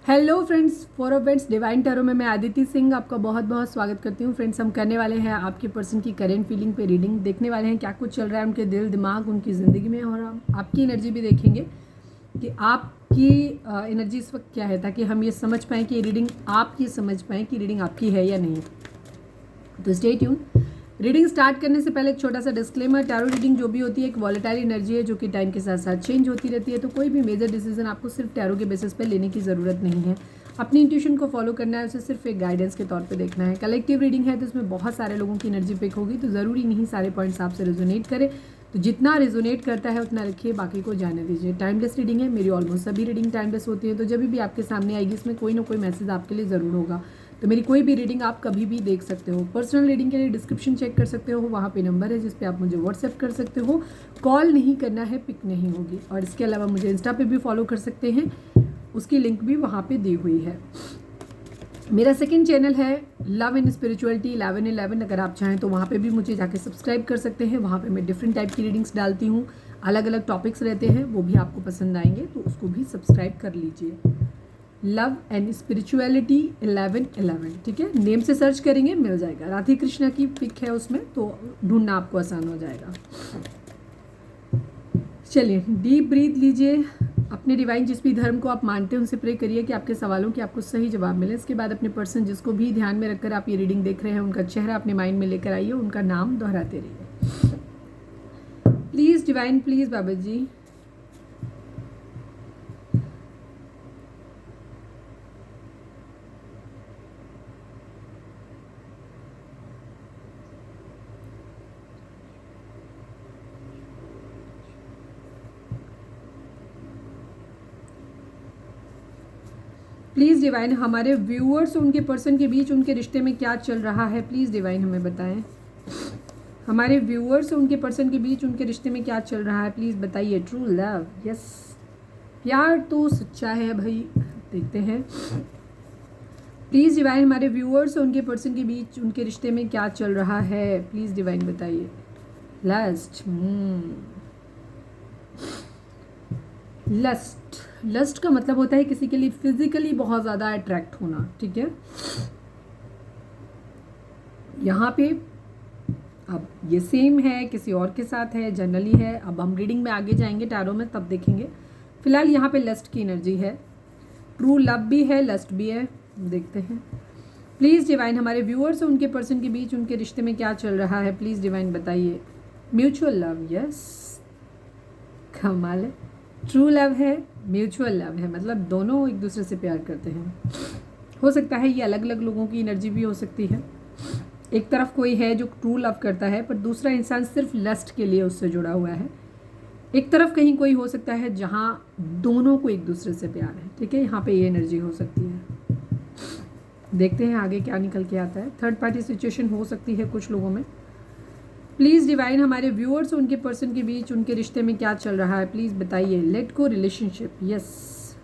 Hello friends, for friends divine tarot में मैं आदिति सिंह आपका बहुत बहुत स्वागत करती हूँ। फ्रेंड्स, हम करने वाले हैं आपके पर्सन की करेंट फीलिंग पे रीडिंग, देखने वाले हैं क्या कुछ चल रहा है उनके दिल दिमाग उनकी ज़िंदगी में, और हम आपकी एनर्जी भी देखेंगे कि आपकी एनर्जी इस वक्त क्या है, ताकि हम ये समझ पाएँ कि रीडिंग आप ये समझ पाएँ कि रीडिंग आपकी है या नहीं। तो स्टे ट्यून। रीडिंग स्टार्ट करने से पहले एक छोटा सा डिस्क्लेमर, टैरो रीडिंग जो भी होती है एक वॉलेटाइल एनर्जी है जो कि टाइम के साथ साथ चेंज होती रहती है, तो कोई भी मेजर डिसीजन आपको सिर्फ टैरो के बेसिस पे लेने की ज़रूरत नहीं है। अपनी इंट्यूशन को फॉलो करना है, उसे सिर्फ एक गाइडेंस के तौर पे देखना है। कलेक्टिव रीडिंग है तो इसमें बहुत सारे लोगों की एनर्जी पिक होगी, तो ज़रूरी नहीं सारे पॉइंट्स आपसे रेजोनेट करें, तो जितना रेजोनेट करता है उतना रखिए, बाकी को जाने दीजिए। टाइमलेस रीडिंग है, मेरी ऑलमोस्ट सभी रीडिंग टाइमलेस होती है, तो जब भी आपके सामने आएगी इसमें कोई ना कोई मैसेज आपके लिए ज़रूर होगा। तो मेरी कोई भी रीडिंग आप कभी भी देख सकते हो। पर्सनल रीडिंग के लिए डिस्क्रिप्शन चेक कर सकते हो, वहाँ पे नंबर है जिस पे आप मुझे व्हाट्सएप कर सकते हो। कॉल नहीं करना है, पिक नहीं होगी। और इसके अलावा मुझे इंस्टा पे भी फॉलो कर सकते हैं, उसकी लिंक भी वहाँ पे दी हुई है। मेरा सेकंड चैनल है लव एंड स्पिरिचुअलिटी 1111, अगर आप चाहें तो वहाँ पे भी मुझे जाके सब्सक्राइब कर सकते हैं। वहाँ पे मैं डिफरेंट टाइप की रीडिंग्स डालती हूँ, अलग अलग टॉपिक्स रहते हैं, वो भी आपको पसंद आएंगे, तो उसको भी सब्सक्राइब कर लीजिए। लव एंड स्पिरिचुअलिटी 1111, ठीक है, नेम से सर्च करेंगे मिल जाएगा। राधे कृष्णा की पिक है उसमें, तो ढूंढना आपको आसान हो जाएगा। चलिए डीप ब्रीथ लीजिए, अपने डिवाइन जिस भी धर्म को आप मानते हैं उनसे प्रे करिए कि आपके सवालों के आपको सही जवाब मिले। इसके बाद अपने पर्सन जिसको भी ध्यान में रखकर आप ये रीडिंग देख रहे हैं उनका चेहरा अपने माइंड में लेकर आइए, उनका नाम दोहराते रहिए। Please divine, please Baba ji. Please divine, हमारे व्यूअर्स उनके पर्सन के बीच उनके रिश्ते में क्या चल रहा है, प्लीज़ डिवाइन हमें बताएं। हमारे व्यूअर्स उनके पर्सन के बीच उनके रिश्ते में क्या चल रहा है, प्लीज़ बताइए। ट्रू लव, यस, प्यार तो सच्चा है भाई, देखते हैं। प्लीज़ डिवाइन, हमारे व्यूअर्स उनके पर्सन के बीच उनके रिश्ते में क्या चल रहा है, प्लीज़ डिवाइन बताइए। लस्ट, लस्ट, लस्ट का मतलब होता है किसी के लिए फिजिकली बहुत ज़्यादा अट्रैक्ट होना, ठीक है। यहाँ पे अब ये सेम है, किसी और के साथ है, जनरली है। अब हम रीडिंग में आगे जाएंगे टैरो में, तब देखेंगे। फिलहाल यहाँ पे लस्ट की एनर्जी है, ट्रू लव भी है, लस्ट भी है, देखते हैं। प्लीज़ डिवाइन, हमारे व्यूअर्स उनके पर्सन के बीच उनके रिश्ते में क्या चल रहा है, प्लीज़ डिवाइन बताइए। म्यूचुअल लव, यस, कमाल है। ट्रू लव है, म्यूचुअल लव है, मतलब दोनों एक दूसरे से प्यार करते हैं। हो सकता है ये अलग अलग लोगों की एनर्जी भी हो सकती है। एक तरफ कोई है जो ट्रू लव करता है, पर दूसरा इंसान सिर्फ लस्ट के लिए उससे जुड़ा हुआ है। एक तरफ कहीं कोई हो सकता है जहाँ दोनों को एक दूसरे से प्यार है, ठीक है, यहाँ पे ये एनर्जी हो सकती है। देखते हैं आगे क्या निकल के आता है। थर्ड पार्टी सिचुएशन हो सकती है कुछ लोगों में। प्लीज़ डिवाइन, हमारे व्यूअर्स उनके पर्सन के बीच उनके रिश्ते में क्या चल रहा है, प्लीज़ बताइए। लेट गो रिलेशनशिप, यस,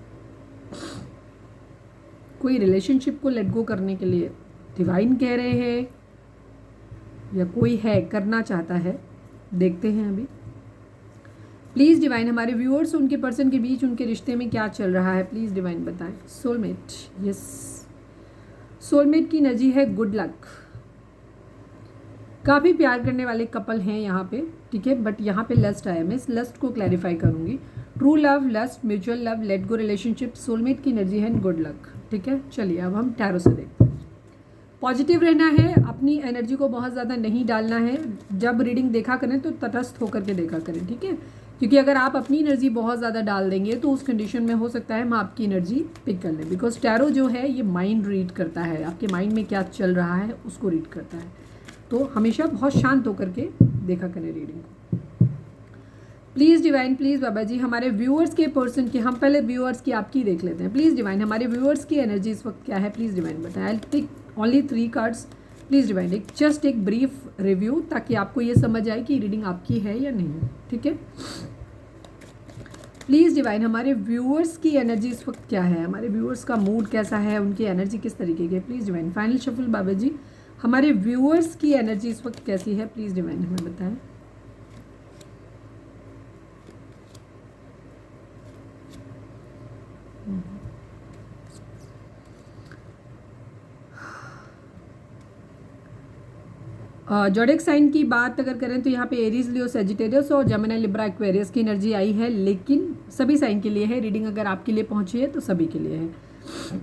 कोई रिलेशनशिप को लेट गो करने के लिए डिवाइन कह रहे हैं, या कोई है करना चाहता है, देखते हैं अभी। प्लीज़ डिवाइन, हमारे व्यूअर्स उनके पर्सन के बीच उनके रिश्ते में क्या चल रहा है, प्लीज़ डिवाइन बताएं। सोलमेट, यस, सोलमेट की एनर्जी है गुड लक। काफ़ी प्यार करने वाले कपल हैं यहाँ पे, ठीक है, बट यहाँ पे लस्ट आया, मैं इस लस्ट को क्लैरिफाई करूँगी। True love, lust, mutual love, let go relationship, soulmate की एनर्जी है, गुड लक, ठीक है। चलिए अब हम टैरो से देखते हैं। पॉजिटिव रहना है, अपनी एनर्जी को बहुत ज़्यादा नहीं डालना है। जब रीडिंग देखा करें तो तटस्थ होकर के देखा करें, ठीक है, क्योंकि अगर आप अपनी एनर्जी बहुत ज़्यादा डाल देंगे तो उस कंडीशन में हो सकता है हम आपकी एनर्जी पिक कर लें, बिकॉज टैरो जो है ये माइंड रीड करता है, आपके माइंड में क्या चल रहा है उसको रीड करता है। तो हमेशा बहुत शांत होकर के देखा करें रीडिंग को। Please divine, please Baba ji, हमारे व्यूअर्स के पर्सन की, हम पहले व्यूअर्स की आपकी देख लेते हैं। प्लीज़ डिवाइन, हमारे व्यूअर्स की एनर्जी इस वक्त क्या है, प्लीज़ डिवाइन बताएं। I take only 3 cards, please divine, एक जस्ट एक ब्रीफ रिव्यू, ताकि आपको ये समझ आए कि रीडिंग आपकी है या नहीं, ठीक है। प्लीज़ डिवाइन, हमारे व्यूअर्स की एनर्जी इस वक्त क्या है, हमारे व्यूअर्स का मूड कैसा है, उनकी एनर्जी किस तरीके की है, प्लीज़ डिवाइन। फाइनल शफल बाबा जी, हमारे व्यूअर्स की एनर्जी इस वक्त कैसी है, प्लीज़ डिवाइन हमें बताएं। जोडिक साइन की बात अगर करें तो यहाँ पे एरीज, लियो, सेजिटेरियस और जेमिनी, लिब्रा, एक्वेरियस की एनर्जी आई है, लेकिन सभी साइन के लिए है। रीडिंग अगर आपके लिए पहुंची है तो सभी के लिए है।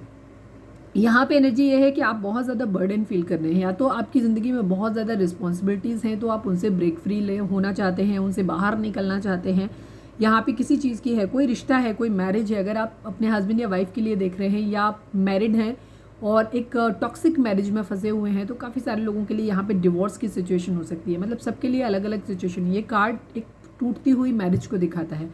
यहाँ पे एनर्जी ये है कि आप बहुत ज़्यादा बर्डन फील कर रहे हैं, या तो आपकी ज़िंदगी में बहुत ज़्यादा रिस्पॉन्सिबिलिटीज़ हैं तो आप उनसे ब्रेक फ्री ले होना चाहते हैं, उनसे बाहर निकलना चाहते हैं। यहाँ पे किसी चीज़ की है, कोई रिश्ता है, कोई मैरिज है, अगर आप अपने हस्बैंड या वाइफ के लिए देख रहे हैं, या आप मैरिड हैं और एक टॉक्सिक मैरिज में फंसे हुए हैं, तो काफ़ी सारे लोगों के लिए यहाँ पे डिवोर्स की सिचुएशन हो सकती है। मतलब सबके लिए अलग अलग सिचुएशन। ये कार्ड एक टूटती हुई मैरिज को दिखाता है।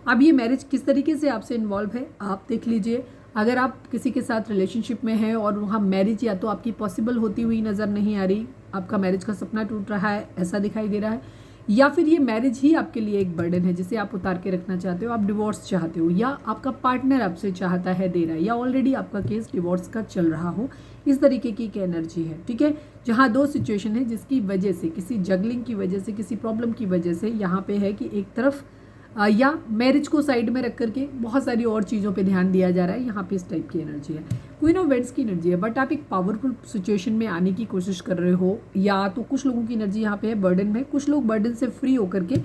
अब ये मैरिज किस तरीके से आपसे इन्वॉल्व है आप देख लीजिए। अगर आप किसी के साथ रिलेशनशिप में हैं और वहाँ मैरिज या तो आपकी पॉसिबल होती हुई नज़र नहीं आ रही, आपका मैरिज का सपना टूट रहा है ऐसा दिखाई दे रहा है, या फिर ये मैरिज ही आपके लिए एक बर्डन है जिसे आप उतार के रखना चाहते हो, आप डिवोर्स चाहते हो, या आपका पार्टनर आपसे चाहता है, दे रहा है, या ऑलरेडी आपका केस डिवोर्स का चल रहा हो, इस तरीके की एक एनर्जी है। ठीक है, जहाँ दो सिचुएशन है जिसकी वजह से, किसी जगलिंग की वजह से, किसी प्रॉब्लम की वजह से यहाँ पे है कि एक तरफ या मैरिज को साइड में रख करके बहुत सारी और चीज़ों पे ध्यान दिया जा रहा है। यहाँ पे इस टाइप की एनर्जी है, क्वीन ऑफ वेंट्स की एनर्जी है। बट आप एक पावरफुल सिचुएशन में आने की कोशिश कर रहे हो, या तो कुछ लोगों की एनर्जी यहाँ पे है बर्डन में, कुछ लोग बर्डन से फ्री होकर के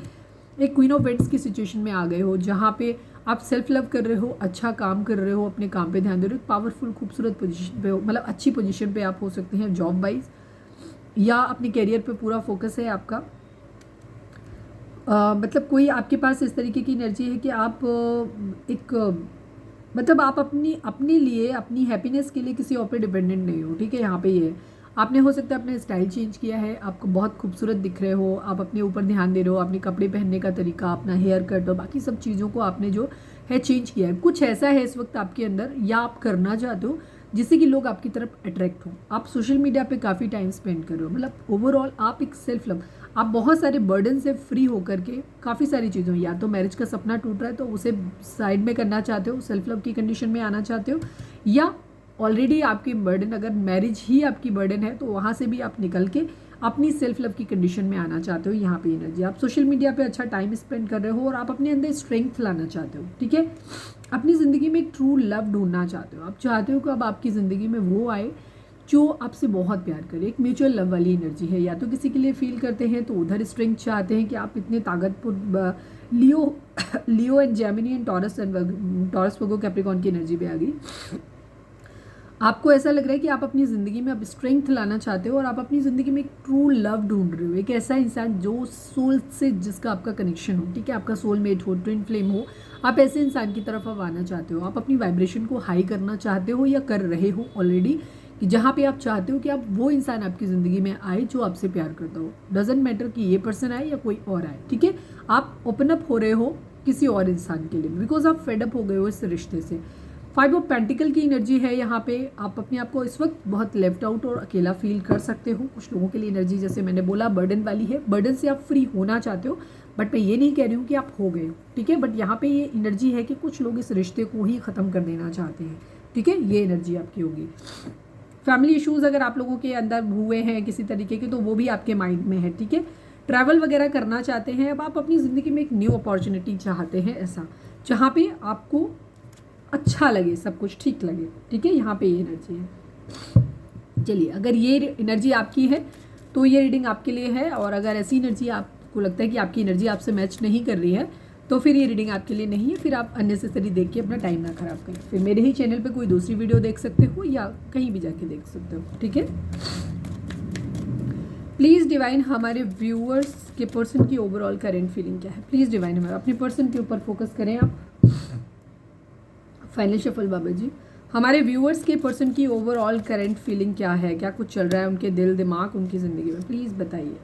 एक क्वीन ऑफ वेंट्स की सिचुएशन में आ गए हो, जहाँ पे आप सेल्फ लव कर रहे हो, अच्छा काम कर रहे हो, अपने काम पे ध्यान दे रहे हो, पावरफुल खूबसूरत पोजीशन पे हो, मतलब अच्छी पोजीशन पे आप हो सकते हैं जॉब वाइज, या अपने कैरियर पे पूरा फोकस है आपका। मतलब कोई आपके पास इस तरीके की एनर्जी है कि आप एक मतलब आप अपने लिए, अपनी हैप्पीनेस के लिए किसी और पे डिपेंडेंट नहीं हो। ठीक है, यहाँ पे ये आपने हो सकता है अपना स्टाइल चेंज किया है, आपको बहुत खूबसूरत दिख रहे हो, आप अपने ऊपर ध्यान दे रहे हो, अपने कपड़े पहनने का तरीका, अपना हेयर कट और बाकी सब चीज़ों को आपने जो है चेंज किया है। कुछ ऐसा है इस वक्त आपके अंदर, या आप करना चाहते हो जिससे कि लोग आपकी तरफ अट्रैक्ट हो। आप सोशल मीडिया पे काफ़ी टाइम स्पेंड कर रहे हो, मतलब ओवरऑल आप एक सेल्फ लव, आप बहुत सारे बर्डन से फ्री होकर के काफ़ी सारी चीज़ों, या तो मैरिज का सपना टूट रहा है तो उसे साइड में करना चाहते हो, सेल्फ लव की कंडीशन में आना चाहते हो, या ऑलरेडी आपकी बर्डन, अगर मैरिज ही आपकी बर्डन है तो वहाँ से भी आप निकल के अपनी सेल्फ लव की कंडीशन में आना चाहते हो। यहाँ पे एनर्जी, आप सोशल मीडिया पे अच्छा टाइम स्पेंड कर रहे हो और आप अपने अंदर स्ट्रेंथ लाना चाहते हो। ठीक है, अपनी ज़िंदगी में एक ट्रू लव ढूंढना चाहते हो। आप चाहते हो कि अब आपकी ज़िंदगी में वो आए जो आपसे बहुत प्यार करे, एक म्यूचुअल लव वाली एनर्जी है। या तो किसी के लिए फील करते हैं तो उधर स्ट्रेंथ चाहते हैं कि आप इतने ताकतवर, Leo and Gemini and Taurus Virgo Capricorn की एनर्जी भी आ गई। आपको ऐसा लग रहा है कि आप अपनी ज़िंदगी में अब स्ट्रेंथ लाना चाहते हो और आप अपनी ज़िंदगी में एक ट्रू लव ढूंढ रहे हो, एक ऐसा इंसान जो सोल से जिसका आपका कनेक्शन हो। ठीक है, आपका सोलमेट हो, ट्विन फ्लेम हो, आप ऐसे इंसान की तरफ अब आना चाहते हो। आप अपनी वाइब्रेशन को हाई करना चाहते हो या कर रहे हो ऑलरेडी, कि जहाँ पे आप चाहते हो कि आप वो इंसान आपकी ज़िंदगी में आए जो आपसे प्यार करता हो। डजेंट मैटर कि ये पर्सन आए या कोई और आए। ठीक है, आप ओपन अप हो रहे हो किसी और इंसान के लिए, बिकॉज आप फेड अप हो गए हो इस रिश्ते से। 5 ऑफ पेंटिकल की एनर्जी है यहाँ पे। आप अपने आप को इस वक्त बहुत लेफ्ट आउट और अकेला फील कर सकते हो। कुछ लोगों के लिए एनर्जी, जैसे मैंने बोला, बर्डन वाली है, बर्डन से आप फ्री होना चाहते हो, बट मैं ये नहीं कह रही हूँ कि आप हो गए हो। ठीक है, बट यहाँ पे ये एनर्जी है कि कुछ लोग इस रिश्ते को ही ख़त्म कर देना चाहते हैं। ठीक है, ये एनर्जी आपकी होगी। फैमिली इश्यूज़ अगर आप लोगों के अंदर हुए हैं किसी तरीके के, तो वो भी आपके माइंड में है। ठीक है, ट्रैवल वगैरह करना चाहते हैं, अब आप अपनी ज़िंदगी में एक न्यू अपॉर्चुनिटी चाहते हैं, ऐसा जहाँ पे आपको अच्छा लगे, सब कुछ ठीक लगे। ठीक है, यहाँ पे ये एनर्जी है। चलिए, अगर ये एनर्जी आपकी है तो ये रीडिंग आपके लिए है, और अगर ऐसी एनर्जी आपको लगता है कि आपकी एनर्जी आपसे मैच नहीं कर रही है तो फिर ये रीडिंग आपके लिए नहीं है। फिर आप अननेसेसरी देख के अपना टाइम ना खराब करें, फिर मेरे ही चैनल पे कोई दूसरी वीडियो देख सकते हो या कहीं भी जाके देख सकते हो। ठीक है, प्लीज़ डिवाइन हमारे व्यूअर्स के पर्सन की ओवरऑल करेंट फीलिंग क्या है। प्लीज़ डिवाइन हमारे अपने पर्सन के ऊपर फोकस करें आप। फाइनल शफल बाबा जी, हमारे व्यूअर्स के पर्सन की ओवरऑल करेंट फीलिंग क्या है, क्या कुछ चल रहा है उनके दिल दिमाग, उनकी ज़िंदगी में, प्लीज़ बताइए।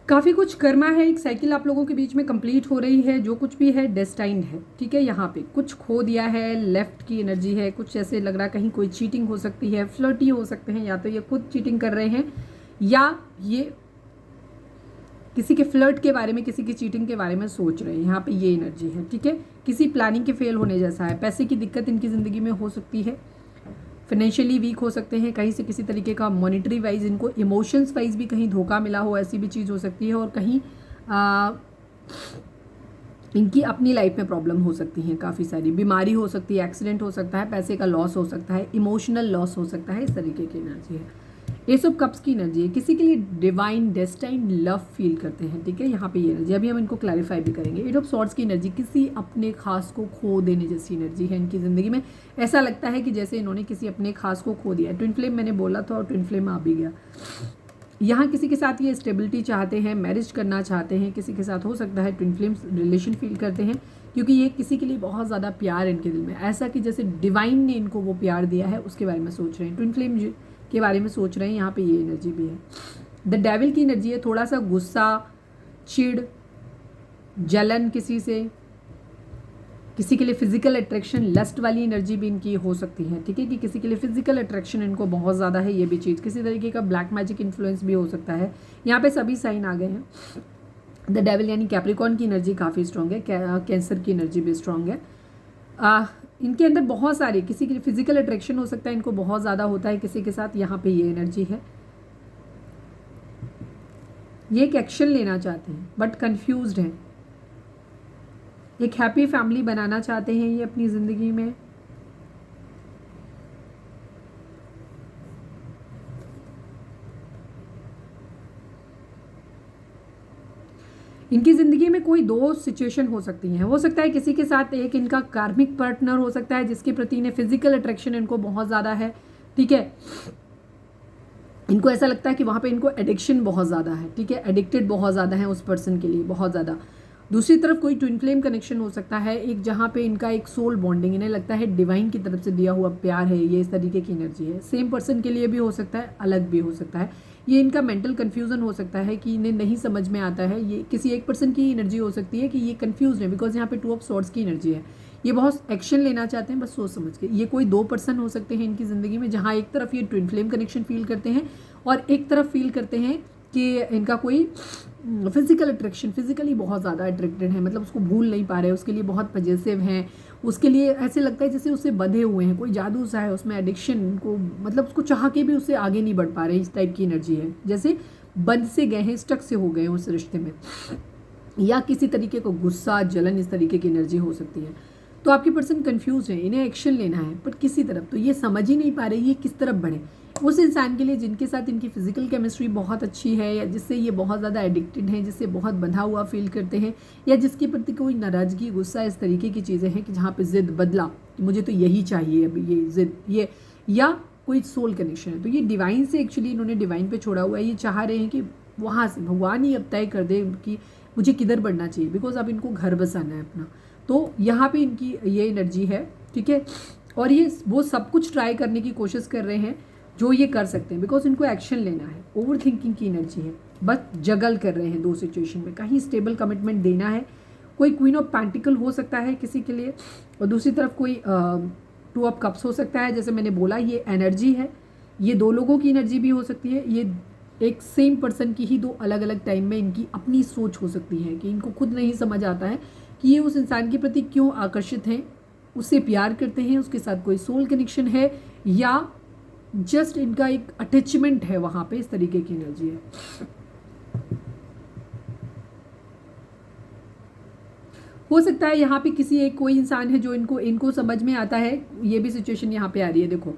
काफ़ी कुछ कर्मा है, एक साइकिल आप लोगों के बीच में कंप्लीट हो रही है, जो कुछ भी है डेस्टाइन्ड है। ठीक है, यहाँ पे कुछ खो दिया है, लेफ्ट की एनर्जी है, कुछ ऐसे लग रहा है कहीं कोई चीटिंग हो सकती है, फ्लर्टी हो सकते हैं, या तो ये खुद चीटिंग कर रहे हैं या ये किसी के फ्लर्ट के बारे में, किसी की चीटिंग के बारे में सोच रहे हैं। यहाँ पे ये एनर्जी है। ठीक है, किसी प्लानिंग के फेल होने जैसा है, पैसे की दिक्कत इनकी ज़िंदगी में हो सकती है, फाइनेंशियली वीक हो सकते हैं, कहीं से किसी तरीके का मॉनिटरी वाइज इनको इमोशंस वाइज भी कहीं धोखा मिला हो, ऐसी भी चीज़ हो सकती है, और कहीं इनकी अपनी लाइफ में प्रॉब्लम हो सकती हैं, काफ़ी सारी बीमारी हो सकती है, एक्सीडेंट हो सकता है, पैसे का लॉस हो सकता है, इमोशनल लॉस हो सकता है, इस तरीके की एनर्जी है। एस ऑफ कप्स की एनर्जी है, किसी के लिए डिवाइन डेस्टाइन लव फील करते हैं, ठीक है, यहाँ पे ये एनर्जी, अभी हम इनको क्लैरिफाई भी करेंगे। एट ऑफ सॉर्ड्स की एनर्जी, किसी अपने खास को खो देने जैसी एनर्जी है इनकी ज़िंदगी में। ऐसा लगता है कि जैसे इन्होंने किसी अपने खास को खो दिया। ट्विन फ्लेम मैंने बोला था और ट्विन फ्लेम आ भी गया। यहाँ किसी के साथ ये स्टेबिलिटी चाहते हैं, मैरिज करना चाहते हैं, किसी के साथ हो सकता है ट्विन फ्लेम्स रिलेशन फील करते हैं, क्योंकि ये किसी के लिए बहुत ज़्यादा प्यार इनके दिल में, ऐसा कि जैसे डिवाइन ने इनको वो प्यार दिया है, उसके बारे में सोच रहे हैं, ट्विन फ्लेम के बारे में सोच रहे हैं। यहाँ पे ये एनर्जी भी है। द डेविल की एनर्जी है, थोड़ा सा गुस्सा, चिढ़, जलन किसी से, किसी के लिए फिजिकल अट्रैक्शन, लस्ट वाली एनर्जी भी इनकी हो सकती है, ठीक है, कि किसी के लिए फिजिकल अट्रैक्शन इनको बहुत ज़्यादा है, ये भी चीज़, किसी तरीके का ब्लैक मैजिक इन्फ्लुएंस भी हो सकता है। यहाँ पे सभी साइन आ गए हैं। द डेविल यानी कैप्रिकॉर्न की एनर्जी काफ़ी स्ट्रॉन्ग है, कैंसर की एनर्जी भी स्ट्रॉन्ग है। इनके अंदर बहुत सारे, किसी के लिए फिजिकल अट्रैक्शन हो सकता है, इनको बहुत ज़्यादा होता है किसी के साथ, यहाँ पे ये एनर्जी है। ये एक एक्शन लेना चाहते हैं बट कंफ्यूज्ड हैं, एक हैप्पी फैमिली बनाना चाहते हैं ये अपनी ज़िंदगी में। इनकी ज़िंदगी में कोई दो सिचुएशन हो सकती हैं, हो सकता है किसी के साथ एक इनका कार्मिक पार्टनर हो सकता है जिसके प्रति इन्हें फिजिकल अट्रैक्शन इनको बहुत ज़्यादा है, ठीक है, इनको ऐसा लगता है कि वहाँ पे इनको एडिक्शन बहुत ज़्यादा है, ठीक है, एडिक्टेड बहुत ज़्यादा है उस पर्सन के लिए, बहुत ज़्यादा। दूसरी तरफ कोई ट्विन फ्लेम कनेक्शन हो सकता है, एक जहाँ पे इनका एक सोल बॉन्डिंग, इन्हें लगता है डिवाइन की तरफ से दिया हुआ प्यार है, ये इस तरीके की एनर्जी है। सेम पर्सन के लिए भी हो सकता है, अलग भी हो सकता है। ये इनका मेंटल कन्फ्यूजन हो सकता है कि इन्हें नहीं समझ में आता है, ये किसी एक पर्सन की एनर्जी हो सकती है कि ये कन्फ्यूज है, बिकॉज यहाँ पे 2 ऑफ सॉर्ड्स की एनर्जी है। ये बहुत एक्शन लेना चाहते हैं बस सोच समझ के। ये कोई 2 पर्सन हो सकते हैं इनकी ज़िंदगी में, जहाँ एक तरफ ये ट्विन फ्लेम कनेक्शन फील करते हैं और एक तरफ फील करते हैं कि इनका कोई फिजिकल अट्रैक्शन, फिजिकली बहुत ज़्यादा अट्रैक्टेड है, मतलब उसको भूल नहीं पा रहे, उसके लिए बहुत पजेसिव हैं, उसके लिए ऐसे लगता है जैसे उससे बंधे हुए हैं, कोई जादू सा है उसमें, एडिक्शन को, मतलब उसको चाह के भी उससे आगे नहीं बढ़ पा रहे, इस टाइप की एनर्जी है, जैसे बंद से गए हैं, स्टक से हो गए हैं उस रिश्ते में, या किसी तरीके को गुस्सा, जलन, इस तरीके की एनर्जी हो सकती है। तो आपके पर्सन कंफ्यूज है, इन्हें एक्शन लेना है बट किसी तरफ, तो ये समझ ही नहीं पा रहे ये किस तरफ बढ़े। उस इंसान के लिए जिनके साथ इनकी फिजिकल केमिस्ट्री बहुत अच्छी है, या जिससे ये बहुत ज़्यादा एडिक्टेड हैं, जिससे बहुत बंधा हुआ फील करते हैं, या जिसके प्रति कोई नाराज़गी, गुस्सा, इस तरीके की चीज़ें हैं कि जहाँ पे ज़िद, बदला, मुझे तो यही चाहिए अभी, ये ज़िद, ये, या कोई सोल कनेक्शन है, तो ये डिवाइन से एक्चुअली इन्होंने डिवाइन पे छोड़ा हुआ है। ये चाह रहे हैं कि वहाँ से भगवान ही अब तय कर दे कि मुझे किधर बढ़ना चाहिए, बिकॉज अब इनको घर बसाना है अपना। तो यहाँ पे इनकी ये एनर्जी है, ठीक है, और ये वो सब कुछ ट्राई करने की कोशिश कर रहे हैं जो ये कर सकते हैं, बिकॉज इनको एक्शन लेना है। ओवर थिंकिंग की एनर्जी है, बस जगल कर रहे हैं 2 सिचुएशन में, कहीं स्टेबल कमिटमेंट देना है। कोई क्वीन ऑफ पेंटिकल हो सकता है किसी के लिए, और दूसरी तरफ कोई 2 ऑफ कप्स हो सकता है। जैसे मैंने बोला ये एनर्जी है, ये 2 लोगों की एनर्जी भी हो सकती है, ये एक सेम पर्सन की ही 2 अलग अलग टाइम में इनकी अपनी सोच हो सकती है कि इनको खुद नहीं समझ आता है कि ये उस इंसान के प्रति क्यों आकर्षित हैं, उससे प्यार करते हैं, उसके साथ कोई सोल कनेक्शन है, या जस्ट इनका एक अटैचमेंट है वहाँ पे, इस तरीके की एनर्जी है। हो सकता है यहाँ पे किसी एक कोई इंसान है जो इनको समझ में आता है, ये भी सिचुएशन यहाँ पे आ रही है। देखो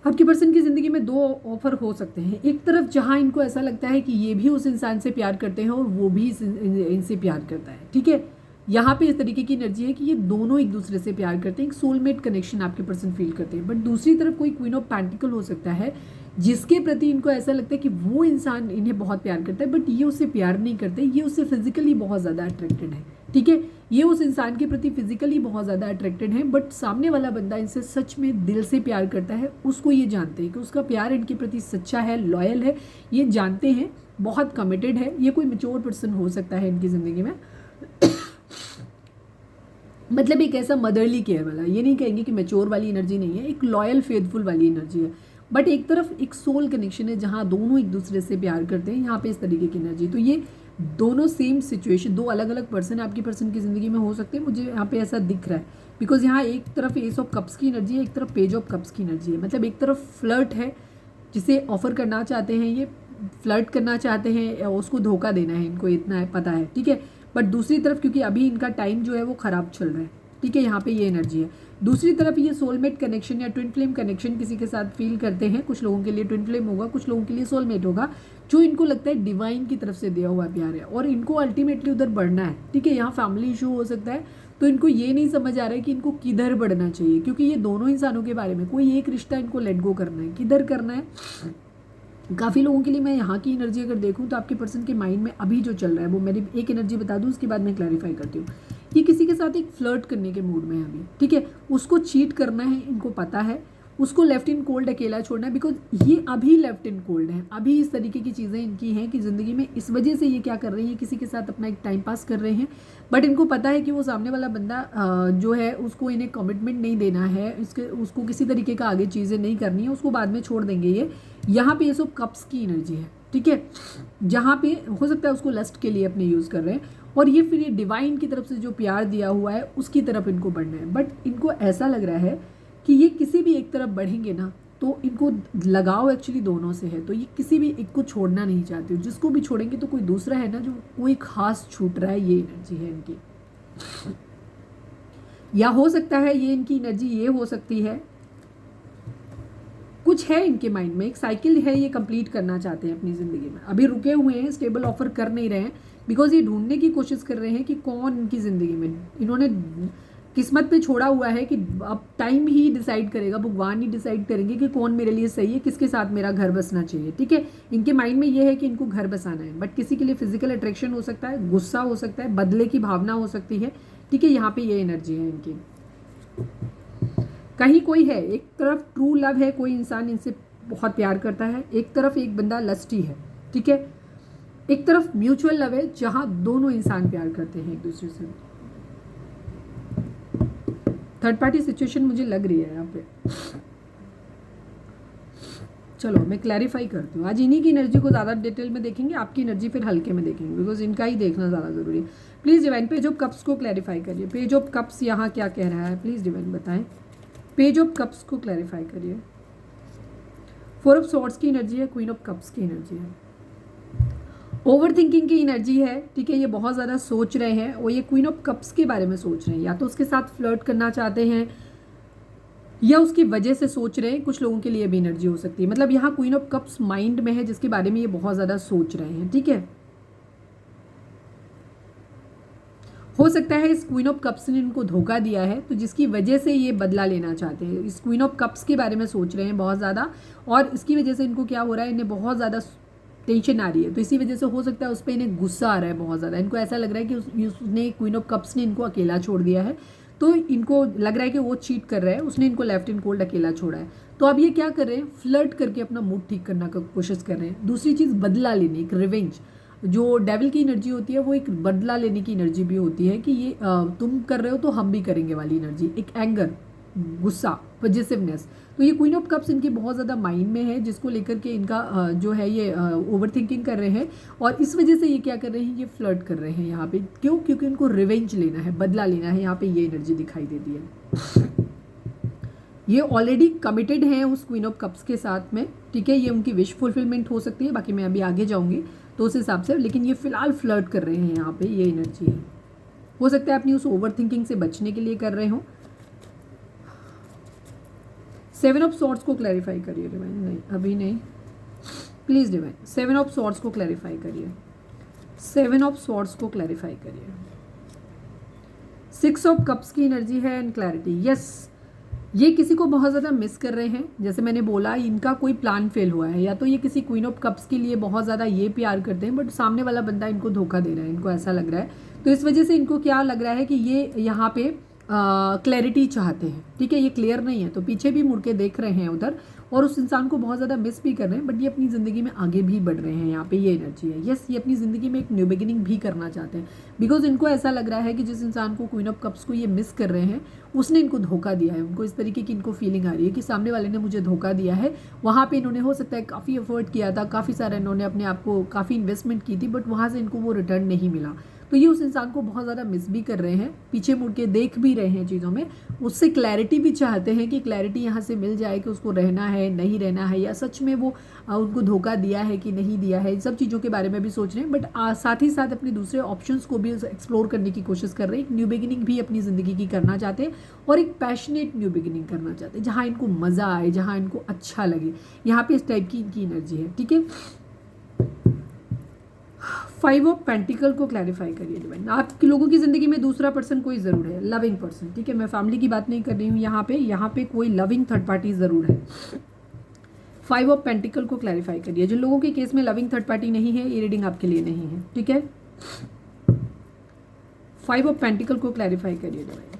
आपके पर्सन की ज़िंदगी में 2 ऑफर हो सकते हैं, एक तरफ जहाँ इनको ऐसा लगता है कि ये भी उस इंसान से प्यार करते हैं और वो भी इनसे प्यार करता है, ठीक है, यहाँ पे इस तरीके की एनर्जी है कि ये दोनों एक दूसरे से प्यार करते हैं, एक सोलमेट कनेक्शन आपके पर्सन फील करते हैं। बट दूसरी तरफ कोई क्वीन ऑफ पेंटिकल हो सकता है जिसके प्रति इनको ऐसा लगता है कि वो इंसान इन्हें बहुत प्यार करता है बट ये उससे प्यार नहीं करते, ये उससे फिजिकली बहुत ज़्यादा अट्रैक्टेड है, ठीक है, ये उस इंसान के प्रति फिजिकली बहुत ज़्यादा अट्रैक्टेड है, बट सामने वाला बंदा इनसे सच में दिल से प्यार करता है, उसको ये जानते हैं कि उसका प्यार इनके प्रति सच्चा है, लॉयल है, ये जानते हैं, बहुत कमिटेड है। ये कोई मैच्योर पर्सन हो सकता है इनकी ज़िंदगी में मतलब एक ऐसा मदरली केयर वाला, ये नहीं कहेंगे कि मैच्योर वाली एनर्जी नहीं है, एक लॉयल फेथफुल वाली एनर्जी है, बट एक तरफ एक सोल कनेक्शन है जहाँ दोनों एक दूसरे से प्यार करते हैं, यहाँ पे इस तरीके की एनर्जी। तो ये दोनों सेम सिचुएशन, 2 अलग अलग पर्सन आपकी पर्सन की ज़िंदगी में हो सकते हैं, मुझे यहाँ पे ऐसा दिख रहा है, बिकॉज यहाँ एक तरफ एस ऑफ कप्स की एनर्जी है, एक तरफ पेज ऑफ कप्स की एनर्जी है, मतलब एक तरफ फ्लर्ट है जिसे ऑफर करना चाहते हैं, ये फ्लर्ट करना चाहते हैं, उसको धोखा देना है, इनको इतना है पता है, ठीक है, बट दूसरी तरफ क्योंकि अभी इनका टाइम जो है वो ख़राब चल रहा है, ठीक है, यहाँ पे ये एनर्जी है। दूसरी तरफ ये सोलमेट कनेक्शन या ट्विन फ्लेम कनेक्शन किसी के साथ फील करते हैं। कुछ लोगों के लिए ट्विन फ्लेम होगा, कुछ लोगों के लिए सोलमेट होगा, जो इनको लगता है डिवाइन की तरफ से दिया हुआ प्यार है और इनको अल्टीमेटली उधर बढ़ना है, ठीक है। यहाँ फैमिली इशू हो सकता है, तो इनको ये नहीं समझ आ रहा है कि इनको किधर बढ़ना चाहिए, क्योंकि ये दोनों इंसानों के बारे में कोई एक रिश्ता इनको लेट गो करना है, किधर करना है। काफ़ी लोगों के लिए मैं यहाँ की एनर्जी अगर देखूँ तो आपके पर्सन के माइंड में अभी जो चल रहा है वो मेरी एक एनर्जी बता दूँ, उसके बाद मैं क्लैरिफाई करती हूँ। ये किसी के साथ एक फ्लर्ट करने के मूड में है अभी, ठीक है, उसको चीट करना है, इनको पता है, उसको लेफ्ट इन कोल्ड अकेला छोड़ना है, बिकॉज ये अभी लेफ्ट इन कोल्ड है, अभी इस तरीके की चीज़ें इनकी हैं कि ज़िंदगी में इस वजह से ये क्या कर रही है, किसी के साथ अपना एक टाइम पास कर रहे हैं, बट इनको पता है कि वो सामने वाला बंदा जो है उसको इन्हें कमिटमेंट नहीं देना है, उसको किसी तरीके का आगे चीज़ें नहीं करनी है, उसको बाद में छोड़ देंगे ये। यहाँ पे ये सब कप्स की एनर्जी है, ठीक है, जहाँ पे हो सकता है उसको लस्ट के लिए अपने यूज़ कर रहे हैं, और ये फिर ये डिवाइन की तरफ से जो प्यार दिया हुआ है उसकी तरफ इनको बढ़ना है। बट इनको ऐसा लग रहा है कि ये किसी भी एक तरफ बढ़ेंगे ना तो इनको लगाव एक्चुअली दोनों से है, तो ये किसी भी एक को छोड़ना नहीं चाहते। जिसको भी छोड़ेंगे तो कोई दूसरा है ना जो कोई खास छूट रहा है, ये एनर्जी है इनकी। या हो सकता है ये इनकी एनर्जी ये हो सकती है, कुछ है इनके माइंड में, एक साइकिल है ये कंप्लीट करना चाहते हैं अपनी ज़िंदगी में, अभी रुके हुए हैं, स्टेबल ऑफर कर नहीं रहे हैं, बिकॉज ये ढूंढने की कोशिश कर रहे हैं कि कौन इनकी ज़िंदगी में, इन्होंने किस्मत पे छोड़ा हुआ है कि अब टाइम ही डिसाइड करेगा, भगवान ही डिसाइड करेंगे कि कौन मेरे लिए सही है, किसके साथ मेरा घर बसना चाहिए, ठीक है। इनके माइंड में ये है कि इनको घर बसाना है, बट किसी के लिए फिजिकल अट्रैक्शन हो सकता है, गुस्सा हो सकता है, बदले की भावना हो सकती है, ठीक है। यहाँ पे ये एनर्जी है इनकी। कहीं कोई है, एक तरफ ट्रू लव है, कोई इंसान इनसे बहुत प्यार करता है, एक तरफ एक बंदा लस्टी है, ठीक है, एक तरफ म्यूचुअल लव है जहाँ दोनों इंसान प्यार करते हैं एक दूसरे से। थर्ड पार्टी सिचुएशन मुझे लग रही है यहाँ पे। चलो मैं क्लैरिफाई करती हूँ। आज इन्हीं की एनर्जी को ज़्यादा डिटेल में देखेंगे, आपकी एनर्जी फिर हल्के में देखेंगे, बिकॉज इनका ही देखना ज़्यादा ज़रूरी है। Please divine page of cups को क्लैरिफाई करिए। पेज ऑफ कप्स यहाँ क्या कह रहा है, प्लीज़ डिवाइन बताएं। पेज ऑफ कप्स को क्लैरिफाई करिए। फोर ऑफ सॉर्ड्स की एनर्जी है, क्वीन ऑफ कप्स की एनर्जी है, ओवर थिंकिंग की एनर्जी है, ठीक है, ये बहुत ज़्यादा सोच रहे हैं और ये क्वीन ऑफ कप्स के बारे में सोच रहे हैं, या तो उसके साथ फ्लर्ट करना चाहते हैं या उसकी वजह से सोच रहे हैं। कुछ लोगों के लिए भी एनर्जी हो सकती है, मतलब यहाँ क्वीन ऑफ कप्स माइंड में है जिसके बारे में ये बहुत ज़्यादा सोच रहे हैं, ठीक है। हो सकता है इस क्वीन ऑफ कप्स ने इनको धोखा दिया है, तो जिसकी वजह से ये बदला लेना चाहते हैं। इस क्वीन ऑफ कप्स के बारे में सोच रहे हैं बहुत ज़्यादा, और इसकी वजह से इनको क्या हो रहा है, इन्हें बहुत ज़्यादा टेंशन आ रही है, तो इसी वजह से हो सकता है उस पर इन्हें गुस्सा आ रहा है बहुत ज़्यादा। इनको ऐसा लग रहा है कि उसने, क्वीन ऑफ कप्स ने इनको अकेला छोड़ दिया है, तो इनको लग रहा है कि वो चीट कर रहा है, उसने इनको लेफ्ट इन कोल्ड अकेला छोड़ा है। तो अब ये क्या कर रहे हैं, फ्लर्ट करके अपना मूड ठीक करने का कोशिश कर रहे हैं। दूसरी चीज़ बदला लेने, एक रिवेंज, जो डेविल की एनर्जी होती है वो एक बदला लेने की एनर्जी भी होती है कि ये तुम कर रहे हो तो हम भी करेंगे वाली एनर्जी, एक एंगर, गुस्सा, पॉजिटिवनेस। तो ये क्वीन ऑफ कप्स इनकी बहुत ज़्यादा माइंड में है, जिसको लेकर के इनका जो है ये ओवर थिंकिंग कर रहे हैं, और इस वजह से ये क्या कर रहे हैं, ये फ्लर्ट कर रहे हैं यहाँ पे। क्यों? क्योंकि इनको रिवेंज लेना है, बदला लेना है, यहाँ पे ये एनर्जी दिखाई देती है। ये ऑलरेडी कमिटेड हैं उस क्वीन ऑफ कप्स के साथ में, ठीक है, ये उनकी विश फुलफिलमेंट हो सकती है, बाकी मैं अभी आगे जाऊँगी तो उस हिसाब से, लेकिन ये फिलहाल फ्लर्ट कर रहे हैं यहाँ पे, ये एनर्जी है। हो सकता है अपनी उस ओवर थिंकिंग से बचने के लिए कर रहे हो। सेवन ऑफ सॉर्ड्स को क्लैरिफाई करिए डिवाइन। नहीं अभी नहीं, please divine seven of swords को क्लैरिफाई करिए, सेवन ऑफ सॉर्ड्स को क्लैरिफाई करिए। सिक्स ऑफ कप्स की एनर्जी है एंड क्लैरिटी। यस, ये किसी को बहुत ज़्यादा मिस कर रहे हैं, जैसे मैंने बोला इनका कोई प्लान फेल हुआ है, या तो ये किसी क्वीन ऑफ कप्स के लिए बहुत ज़्यादा ये प्यार करते हैं, बट सामने वाला बंदा इनको धोखा दे रहा है, इनको ऐसा लग रहा है। तो इस वजह से इनको क्या लग रहा है कि ये यहाँ पे क्लैरिटी चाहते हैं, ठीक है, ये क्लियर नहीं है, तो पीछे भी मुड़ के देख रहे हैं उधर, और उस इंसान को बहुत ज़्यादा मिस भी कर रहे हैं, बट ये अपनी ज़िंदगी में आगे भी बढ़ रहे हैं, यहाँ पे ये एनर्जी है। यस, ये अपनी ज़िंदगी में एक न्यू बिगिनिंग भी करना चाहते हैं, बिकॉज इनको ऐसा लग रहा है कि जिस इंसान को क्वीन ऑफ कप्स को ये मिस कर रहे हैं उसने इनको धोखा दिया है। उनको इस तरीके की इनको फीलिंग आ रही है कि सामने वाले ने मुझे धोखा दिया है। वहाँ पर इन्होंने हो सकता है काफ़ी एफर्ट किया था, काफ़ी सारा इन्होंने अपने आप को काफ़ी इन्वेस्टमेंट की थी, बट वहाँ से इनको वो रिटर्न नहीं मिला। तो ये उस इंसान को बहुत ज़्यादा मिस भी कर रहे हैं, पीछे मुड़ के देख भी रहे हैं चीज़ों में, उससे क्लैरिटी भी चाहते हैं कि क्लैरिटी यहाँ से मिल जाए कि उसको रहना है नहीं रहना है, या सच में वो उनको धोखा दिया है कि नहीं दिया है, इन सब चीज़ों के बारे में भी सोच रहे हैं। बट साथ ही साथ अपने दूसरे ऑप्शंस को भी एक्सप्लोर करने की कोशिश कर रहे हैं। एक न्यू बिगिनिंग भी अपनी ज़िंदगी की करना चाहते हैं और एक पैशनेट न्यू बिगिनिंग करना चाहते हैं जहाँ इनको मज़ा आए, जहाँ इनको अच्छा लगे। यहाँ पे इस टाइप की इनकी एनर्जी है, ठीक है। 5 ऑफ पेंटिकल को क्लैरिफाई करिए डिवाइन। आपके लोगों की ज़िंदगी में दूसरा पर्सन कोई ज़रूर है, लविंग पर्सन, ठीक है। मैं फैमिली की बात नहीं कर रही हूँ यहाँ पे कोई लविंग थर्ड पार्टी ज़रूर है। 5 ऑफ पेंटिकल को क्लैरिफाई करिए। जिन लोगों के केस में लविंग थर्ड पार्टी नहीं है, ये रीडिंग आपके लिए नहीं है, ठीक है। 5 ऑफ पेंटिकल को क्लैरिफाई करिए डिवाइन।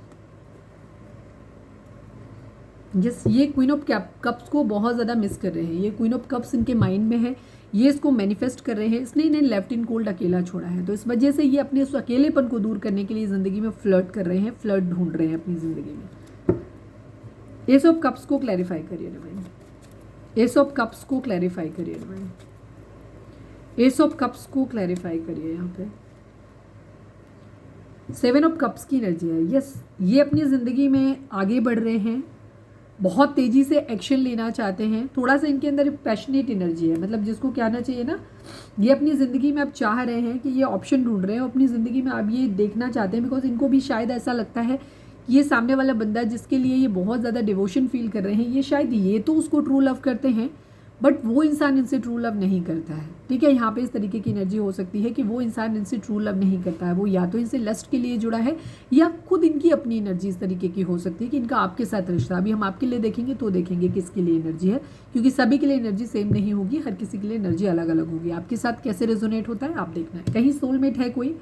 जिस ये क्वीन ऑफ कप्स को बहुत ज़्यादा मिस कर रहे हैं, ये क्वीन ऑफ कप्स इनके माइंड में है, ये इसको मैनिफेस्ट कर रहे हैं। इसने इन्हें लेफ्ट इन कोल्ड अकेला छोड़ा है, तो इस वजह से ये अपने उस अकेलेपन को दूर करने के लिए ज़िंदगी में फ्लर्ट कर रहे हैं, फ्लर्ट ढूंढ रहे हैं अपनी ज़िंदगी में। एस ऑफ कप्स को क्लैरिफाई करिए डिवाइन। एस ऑफ कप्स को क्लैरिफाई करिए डिवाइन। एस ऑफ कप्स को क्लैरिफाई करिए। यहाँ पे 7 ऑफ कप्स की एनर्जी है। यस, ये अपनी ज़िंदगी में आगे बढ़ रहे हैं, बहुत तेज़ी से एक्शन लेना चाहते हैं। थोड़ा सा इनके अंदर पैशनेट एनर्जी है, मतलब जिसको क्या आना चाहिए ना, ये अपनी ज़िंदगी में अब चाह रहे हैं कि ये ऑप्शन ढूंढ रहे हैं अपनी ज़िंदगी में, अब ये देखना चाहते हैं। बिकॉज इनको भी शायद ऐसा लगता है कि ये सामने वाला बंदा जिसके लिए ये बहुत ज़्यादा डिवोशन फील कर रहे हैं, ये शायद ये तो उसको ट्रू लव करते हैं, बट वो इंसान इनसे ट्रू लव नहीं करता है, ठीक है। यहाँ पे इस तरीके की एनर्जी हो सकती है कि वो इंसान इनसे ट्रू लव नहीं करता है, वो या तो इनसे लस्ट के लिए जुड़ा है, या खुद इनकी अपनी एनर्जी इस तरीके की हो सकती है कि इनका आपके साथ रिश्ता। अभी हम आपके लिए देखेंगे तो देखेंगे किसके लिए एनर्जी है, क्योंकि सभी के लिए एनर्जी सेम नहीं होगी, हर किसी के लिए एनर्जी अलग अलग होगी। आपके साथ कैसे रेजोनेट होता है आप देखना है। कहीं सोलमेट है कोई,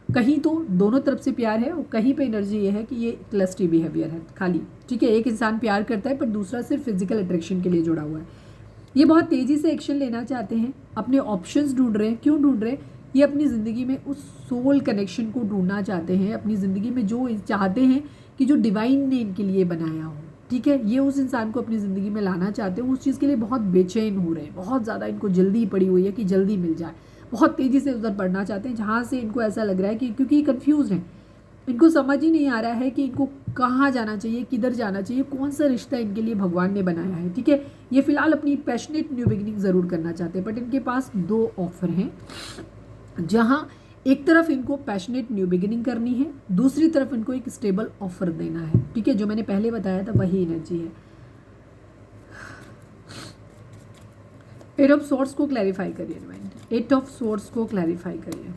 कहीं तो दोनों तरफ से प्यार है, और कहीं पे एनर्जी ये है कि ये क्लस्टी बिहेवियर है खाली, ठीक है। एक इंसान प्यार करता है पर दूसरा सिर्फ फिजिकल अट्रैक्शन के लिए जुड़ा हुआ है। ये बहुत तेज़ी से एक्शन लेना चाहते हैं, अपने ऑप्शंस ढूंढ रहे हैं। क्यों ढूंढ रहे हैं? ये अपनी ज़िंदगी में उस सोल कनेक्शन को ढूंढना चाहते हैं, अपनी ज़िंदगी में जो चाहते हैं कि जो डिवाइन ने इनके लिए बनाया हो, ठीक है। ये उस इंसान को अपनी ज़िंदगी में लाना चाहते हैं, उस चीज़ के लिए बहुत बेचैन हो रहे हैं, बहुत ज़्यादा इनको जल्दी पड़ी हुई है कि जल्दी मिल जाए, बहुत तेज़ी से उधर बढ़ना चाहते हैं जहाँ से इनको ऐसा लग रहा है कि, क्योंकि कन्फ्यूज़ हैं, इनको समझ ही नहीं आ रहा है कि इनको कहाँ जाना चाहिए, किधर जाना चाहिए, कौन सा रिश्ता इनके लिए भगवान ने बनाया है, ठीक है। ये फिलहाल अपनी पैशनेट न्यू बिगिनिंग ज़रूर करना चाहते हैं, बट इनके पास 2 ऑफर हैं, जहाँ एक तरफ इनको पैशनेट न्यू बिगिनिंग करनी है, दूसरी तरफ इनको एक स्टेबल ऑफर देना है, ठीक है। जो मैंने पहले बताया था वही एनर्जी है। 8 ऑफ सोर्स को क्लैरिफाई करिए डिवाइन। 8 ऑफ सोर्स को क्लैरिफाई करिए।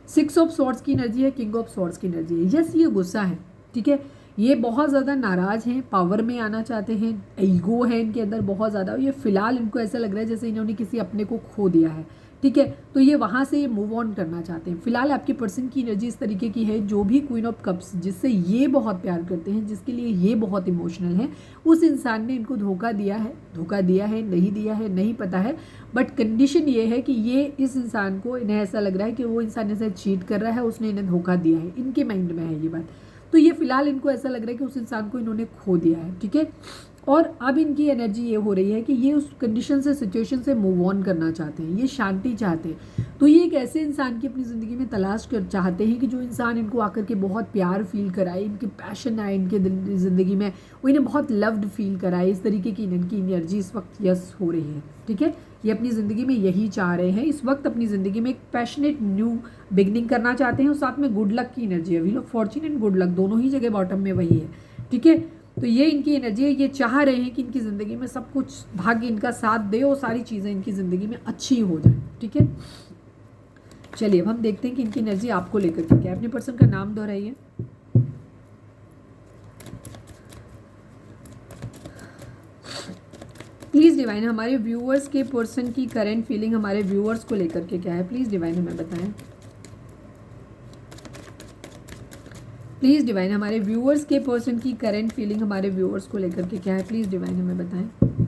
6 ऑफ सॉर्ड्स की एनर्जी है, किंग ऑफ सॉर्ड्स की एनर्जी है। यस, ये गुस्सा है, ठीक है। ये बहुत ज़्यादा नाराज़ हैं, पावर में आना चाहते हैं, ईगो है इनके अंदर बहुत ज़्यादा। ये फिलहाल इनको ऐसा लग रहा है जैसे इन्होंने किसी अपने को खो दिया है, ठीक है। तो ये वहाँ से मूव ऑन करना चाहते हैं। फिलहाल आपके पर्सन की एनर्जी इस तरीके की है, जो भी क्वीन ऑफ कप्स जिससे ये बहुत प्यार करते हैं, जिसके लिए ये बहुत इमोशनल है, उस इंसान ने इनको धोखा दिया है, नहीं दिया है नहीं पता है, बट कंडीशन ये है कि ये इस इंसान को, इन्हें ऐसा लग रहा है कि वो इंसान इसे चीट कर रहा है, उसने इन्हें धोखा दिया है, इनके माइंड में है ये बात। तो ये फिलहाल इनको ऐसा लग रहा है कि उस इंसान को इन्होंने खो दिया है, ठीक है। और अब इनकी एनर्जी ये हो रही है कि ये उस कंडीशन से, सिचुएशन से मूव ऑन करना चाहते हैं, ये शांति चाहते हैं। तो ये एक ऐसे इंसान की अपनी ज़िंदगी में तलाश कर चाहते हैं कि जो इंसान इनको आकर के बहुत प्यार फील कराए, इनके पैशन आए इनके ज़िंदगी में, वो इन्हें बहुत लव्ड फील कराए। इस तरीके की इनकी एनर्जी इस वक्त यस हो रही है, ठीक है। ये अपनी ज़िंदगी में यही चाह रहे हैं इस वक्त, अपनी ज़िंदगी में एक पैशनेट न्यू बिगनिंग करना चाहते हैं, और साथ में गुड लक की एनर्जी है। Wheel of Fortune and good luck दोनों ही जगह बॉटम में वही है, ठीक है। तो ये इनकी एनर्जी है, ये चाह रहे हैं कि इनकी ज़िंदगी में सब कुछ भाग्य इनका साथ दे और सारी चीज़ें इनकी ज़िंदगी में अच्छी हो जाए, ठीक है। चलिए अब हम देखते हैं कि इनकी एनर्जी आपको लेकर के क्या है। अपने पर्सन का नाम दोहराइए। प्लीज़ डिवाइन, हमारे व्यूअर्स के पर्सन की करेंट फीलिंग हमारे व्यूअर्स को लेकर के क्या है, प्लीज़ डिवाइन हमें बताएं। प्लीज़ डिवाइन, हमारे व्यूअर्स के पर्सन की करेंट फीलिंग हमारे व्यूअर्स को लेकर के क्या है, प्लीज़ डिवाइन हमें बताएं।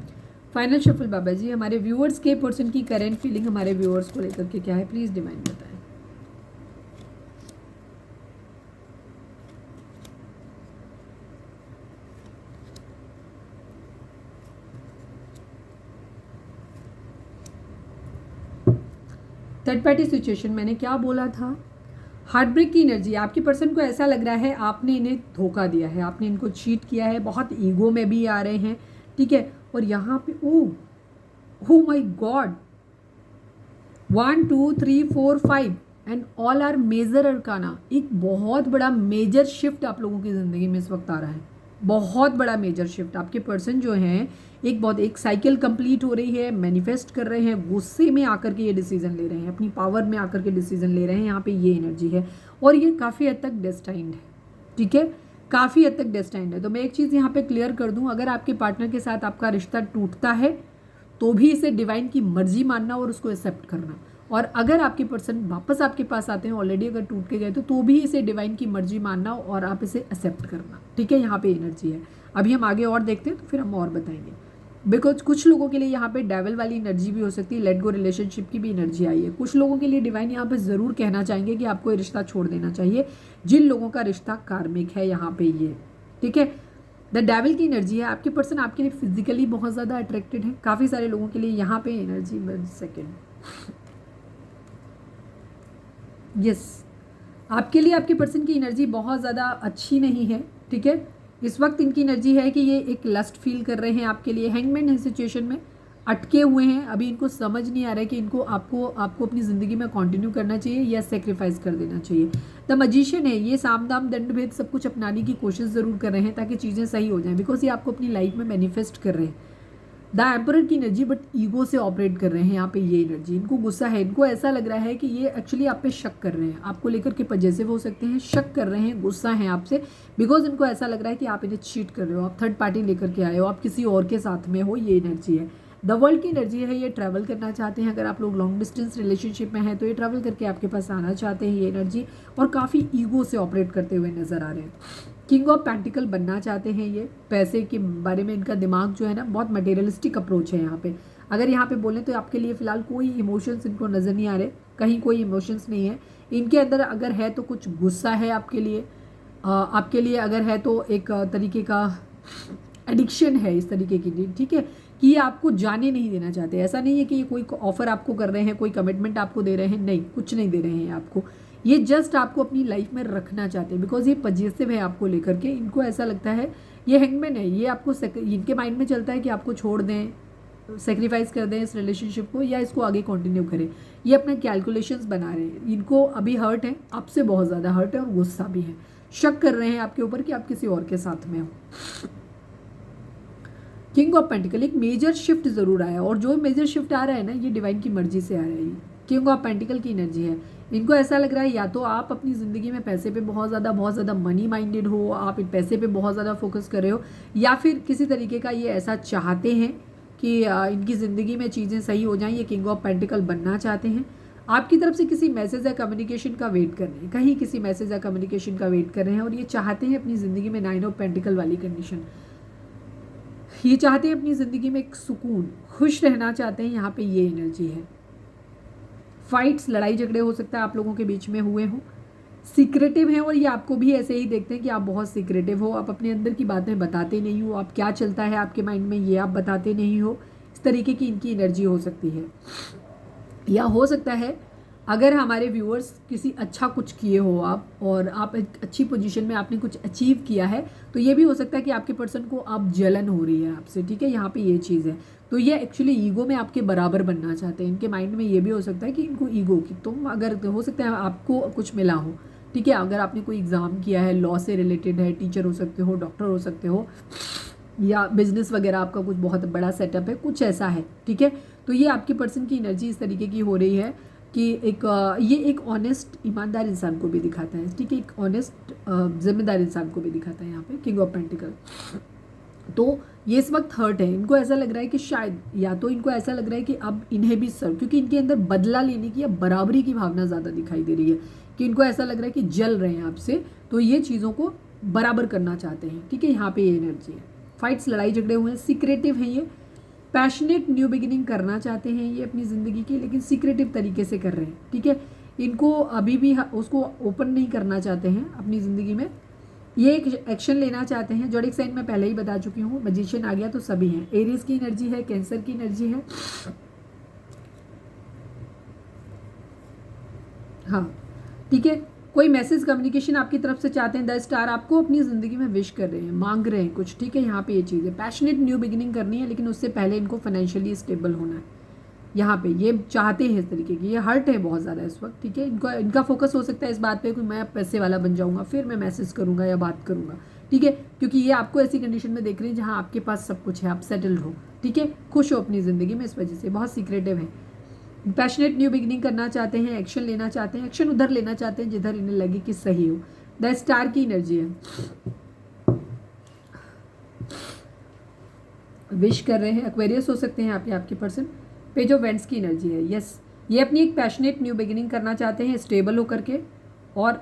फाइनल शफल बाबा जी, हमारे व्यूअर्स के पर्सन की करेंट फीलिंग हमारे व्यूअर्स को लेकर के क्या है, प्लीज़ डिवाइन बताएं। थर्ड पार्टी सिचुएशन, मैंने क्या बोला था, हार्ट ब्रेक की एनर्जी। आपके पर्सन को ऐसा लग रहा है आपने इन्हें धोखा दिया है, आपने इनको चीट किया है, बहुत ईगो में भी आ रहे हैं, ठीक है। और यहाँ पे oh my god, 1 2 3 4 5 and all are major arcana. एक बहुत बड़ा मेजर शिफ्ट आप लोगों की ज़िंदगी में इस वक्त आ रहा है, बहुत बड़ा मेजर शिफ्ट। आपके पर्सन जो हैं एक साइकिल कंप्लीट हो रही है, मैनिफेस्ट कर रहे हैं, गुस्से में आकर के ये डिसीजन ले रहे हैं, अपनी पावर में आकर के डिसीजन ले रहे हैं। यहाँ पे ये एनर्जी है और ये काफ़ी हद तक डेस्टाइंड है, ठीक है, काफ़ी हद तक डेस्टाइंड है। तो मैं एक चीज़ यहाँ पे क्लियर कर दूँ, अगर आपके पार्टनर के साथ आपका रिश्ता टूटता है तो भी इसे डिवाइन की मर्जी मानना और उसको एक्सेप्ट करना। और अगर आपके पर्सन वापस आपके पास आते हैं ऑलरेडी अगर टूट के गए तो भी इसे डिवाइन की मर्जी मानना और आप इसे एक्सेप्ट करना, ठीक है। यहाँ पे एनर्जी है। अभी हम आगे और देखते हैं तो फिर हम और बताएंगे। बिकॉज कुछ लोगों के लिए यहाँ पे डेविल वाली एनर्जी भी हो सकती है, लेट गो रिलेशनशिप की भी एनर्जी आई है। कुछ लोगों के लिए डिवाइन यहाँ पे ज़रूर कहना चाहेंगे कि आपको ये रिश्ता छोड़ देना चाहिए, जिन लोगों का रिश्ता कार्मिक है यहाँ पे ये, ठीक है। द डेविल की एनर्जी है। आपके पर्सन आपके लिए फिजिकली बहुत ज़्यादा अट्रैक्टेड है, काफ़ी सारे लोगों के लिए यहाँ पे एनर्जी। 1 सेकेंड, यस, आपके लिए आपके पर्सन की एनर्जी बहुत ज़्यादा अच्छी नहीं है, ठीक है। इस वक्त इनकी एनर्जी है कि ये एक लस्ट फील कर रहे हैं आपके लिए, हैंगमैन है सिचुएशन में, अटके हुए हैं। अभी इनको समझ नहीं आ रहा है कि इनको आपको अपनी ज़िंदगी में कंटिन्यू करना चाहिए या सेक्रीफाइस कर देना चाहिए। द मैजिशियन है, ये साम दाम दंड भेद सब कुछ अपनाने की कोशिश ज़रूर कर रहे हैं ताकि चीज़ें सही हो जाएं, बिकॉज ये आपको अपनी लाइफ में मैनिफेस्ट कर रहे हैं। द एम्परर की एनर्जी, बट ईगो से ऑपरेट कर रहे हैं यहाँ पे ये एनर्जी। इनको गुस्सा है, इनको ऐसा लग रहा है कि ये एक्चुअली आप पे शक कर रहे हैं, आपको लेकर के पजेसिव हो सकते हैं, शक कर रहे हैं, गुस्सा है आपसे, बिकॉज इनको ऐसा लग रहा है कि आप इन्हें चीट कर रहे हो, आप थर्ड पार्टी लेकर के आए हो, आप किसी और के साथ में हो, ये एनर्जी है। द वर्ल्ड की एनर्जी है, ये ट्रैवल करना चाहते हैं। अगर आप लोग लॉन्ग डिस्टेंस रिलेशनशिप में हैं तो ये ट्रैवल करके आपके पास आना चाहते हैं, ये एनर्जी, और काफ़ी ईगो से ऑपरेट करते हुए नजर आ रहे हैं। किंग ऑफ पेंटिकल बनना चाहते हैं ये, पैसे के बारे में इनका दिमाग जो है ना बहुत मटेरियलिस्टिक अप्रोच है यहाँ पे। अगर यहाँ पे बोलें तो आपके लिए फ़िलहाल कोई इमोशंस इनको नज़र नहीं आ रहे, कहीं कोई इमोशंस नहीं है इनके अंदर। अगर है तो कुछ गुस्सा है आपके लिए अगर है तो एक तरीके का एडिक्शन है इस तरीके की, ठीक है, कि ये आपको जाने नहीं देना चाहते। ऐसा नहीं है कि ये कोई ऑफर आपको कर रहे हैं, कोई कमिटमेंट आपको दे रहे हैं, नहीं, कुछ नहीं दे रहे हैं आपको, ये जस्ट आपको अपनी लाइफ में रखना चाहते हैं, बिकॉज ये पजेसिव है आपको लेकर के। इनको ऐसा लगता है, ये हैंगमैन है, ये आपको इनके माइंड में चलता है कि आपको छोड़ दें, सेक्रीफाइस कर दें इस रिलेशनशिप को, या इसको आगे कंटिन्यू करें। ये अपना कैलकुलेशंस बना रहे हैं। इनको अभी हर्ट है, आपसे बहुत ज़्यादा हर्ट है और गुस्सा भी है, शक कर रहे हैं आपके ऊपर कि आप किसी और के साथ में हो। किंग ऑफ पेंटिकल, एक मेजर शिफ्ट ज़रूर आया, और जो मेजर शिफ्ट आ रहा है ना ये डिवाइन की मर्जी से आ रहा है। किंग ऑफ पेंटिकल की एनर्जी है। इनको ऐसा लग रहा है या तो आप अपनी ज़िंदगी में पैसे पे बहुत ज़्यादा मनी माइंडेड हो, आप पैसे पे बहुत ज़्यादा फोकस कर रहे हो, या फिर किसी तरीके का ये ऐसा चाहते हैं कि इनकी ज़िंदगी में चीज़ें सही हो जाएं। ये किंग ऑफ पेंटिकल बनना चाहते हैं। आपकी तरफ से किसी मैसेज या कम्युनिकेशन का वेट कर रहे हैं, कहीं किसी मैसेज या कम्युनिकेशन का वेट कर रहे हैं, और ये चाहते हैं अपनी ज़िंदगी में 9 ऑफ पेंटिकल वाली कंडीशन, ये चाहते हैं अपनी ज़िंदगी में एक सुकून, खुश रहना चाहते हैं। यहाँ पे ये एनर्जी है। फाइट्स, लड़ाई झगड़े हो सकता है आप लोगों के बीच में हुए हों, सीक्रेटिव हैं, और ये आपको भी ऐसे ही देखते हैं कि आप बहुत सीक्रेटिव हो, आप अपने अंदर की बातें बताते नहीं हो, आप क्या चलता है आपके माइंड में ये आप बताते नहीं हो। इस तरीके की इनकी एनर्जी हो सकती है। या हो सकता है अगर हमारे व्यूअर्स किसी अच्छा कुछ किए हो आप, और आप एक अच्छी पोजीशन में आपने कुछ अचीव किया है, तो ये भी हो सकता है कि आपके पर्सन को आप जलन हो रही है आपसे, ठीक है। यहाँ पे ये चीज़ है, तो ये एक्चुअली ईगो में आपके बराबर बनना चाहते हैं। इनके माइंड में ये भी हो सकता है कि इनको ईगो की, तुम अगर हो सकता है आपको कुछ मिला हो, ठीक है, अगर आपने कोई एग्ज़ाम किया है, लॉ से रिलेटेड है, टीचर हो सकते हो, डॉक्टर हो सकते हो, या बिजनेस वगैरह आपका कुछ बहुत बड़ा सेटअप है, कुछ ऐसा है, ठीक है। तो ये आपके पर्सन की एनर्जी इस तरीके की हो रही है कि ये एक ऑनेस्ट ईमानदार इंसान को भी दिखाता है, ठीक है, एक ऑनेस्ट जिम्मेदार इंसान को भी दिखाता है यहाँ पे किंग ऑफ पेंटिकल। तो ये इस वक्त हर्ट है, इनको ऐसा लग रहा है कि शायद, या तो इनको ऐसा लग रहा है कि अब इन्हें भी सर्व, क्योंकि इनके अंदर बदला लेने की या बराबरी की भावना ज़्यादा दिखाई दे रही है, कि इनको ऐसा लग रहा है कि जल रहे हैं आपसे, तो ये चीज़ों को बराबर करना चाहते हैं, ठीक है। यहाँ पे ये एनर्जी है। फाइट्स, लड़ाई झगड़े हुए हैं, सीक्रेटिव हैं ये, पैशनेट न्यू बिगिनिंग करना चाहते हैं ये अपनी ज़िंदगी की, लेकिन सीक्रेटिव तरीके से कर रहे हैं, ठीक है। इनको अभी भी उसको ओपन नहीं करना चाहते हैं अपनी ज़िंदगी में, ये एक एक्शन लेना चाहते हैं। जोडिक साइन में पहले ही बता चुकी हूँ, मैजिशियन आ गया तो सभी हैं। एरीज की एनर्जी है, कैंसर की एनर्जी है, हाँ, ठीक है। कोई मैसेज कम्युनिकेशन आपकी तरफ से चाहते हैं, 10 स्टार आपको अपनी ज़िंदगी में विश कर रहे हैं, मांग रहे हैं कुछ, ठीक है। यहाँ पे ये चीज़ है, पैशनेट न्यू बिगिनिंग करनी है, लेकिन उससे पहले इनको फाइनेंशियली स्टेबल होना है। यहाँ पे ये चाहते हैं इस तरीके की, ये हर्ट है बहुत ज़्यादा इस वक्त, ठीक है। इनका फोकस हो सकता है इस बात पे कि मैं पैसे वाला बन जाऊँगा, फिर मैं मैसेज करूँगा या बात करूँगा, ठीक है। क्योंकि ये आपको ऐसी कंडीशन में देख रहे हैं जहाँ आपके पास सब कुछ है, आप सेटल्ड हो, ठीक है, खुश हो अपनी ज़िंदगी में, इस वजह से बहुत सीक्रेटिव है। पैशनेट न्यू बिगिनिंग करना चाहते हैं, एक्शन लेना चाहते हैं, एक्शन उधर लेना चाहते हैं जिधर इन्हें लगे कि सही हो। 10 स्टार की एनर्जी है, विश कर रहे हैं, एक्वेरियस हो सकते हैं आप या आपके पर्सन। पेज ऑफ वेंट्स की एनर्जी है, यस, ये अपनी एक पैशनेट न्यू बिगिनिंग करना चाहते हैं, स्टेबल होकर के, और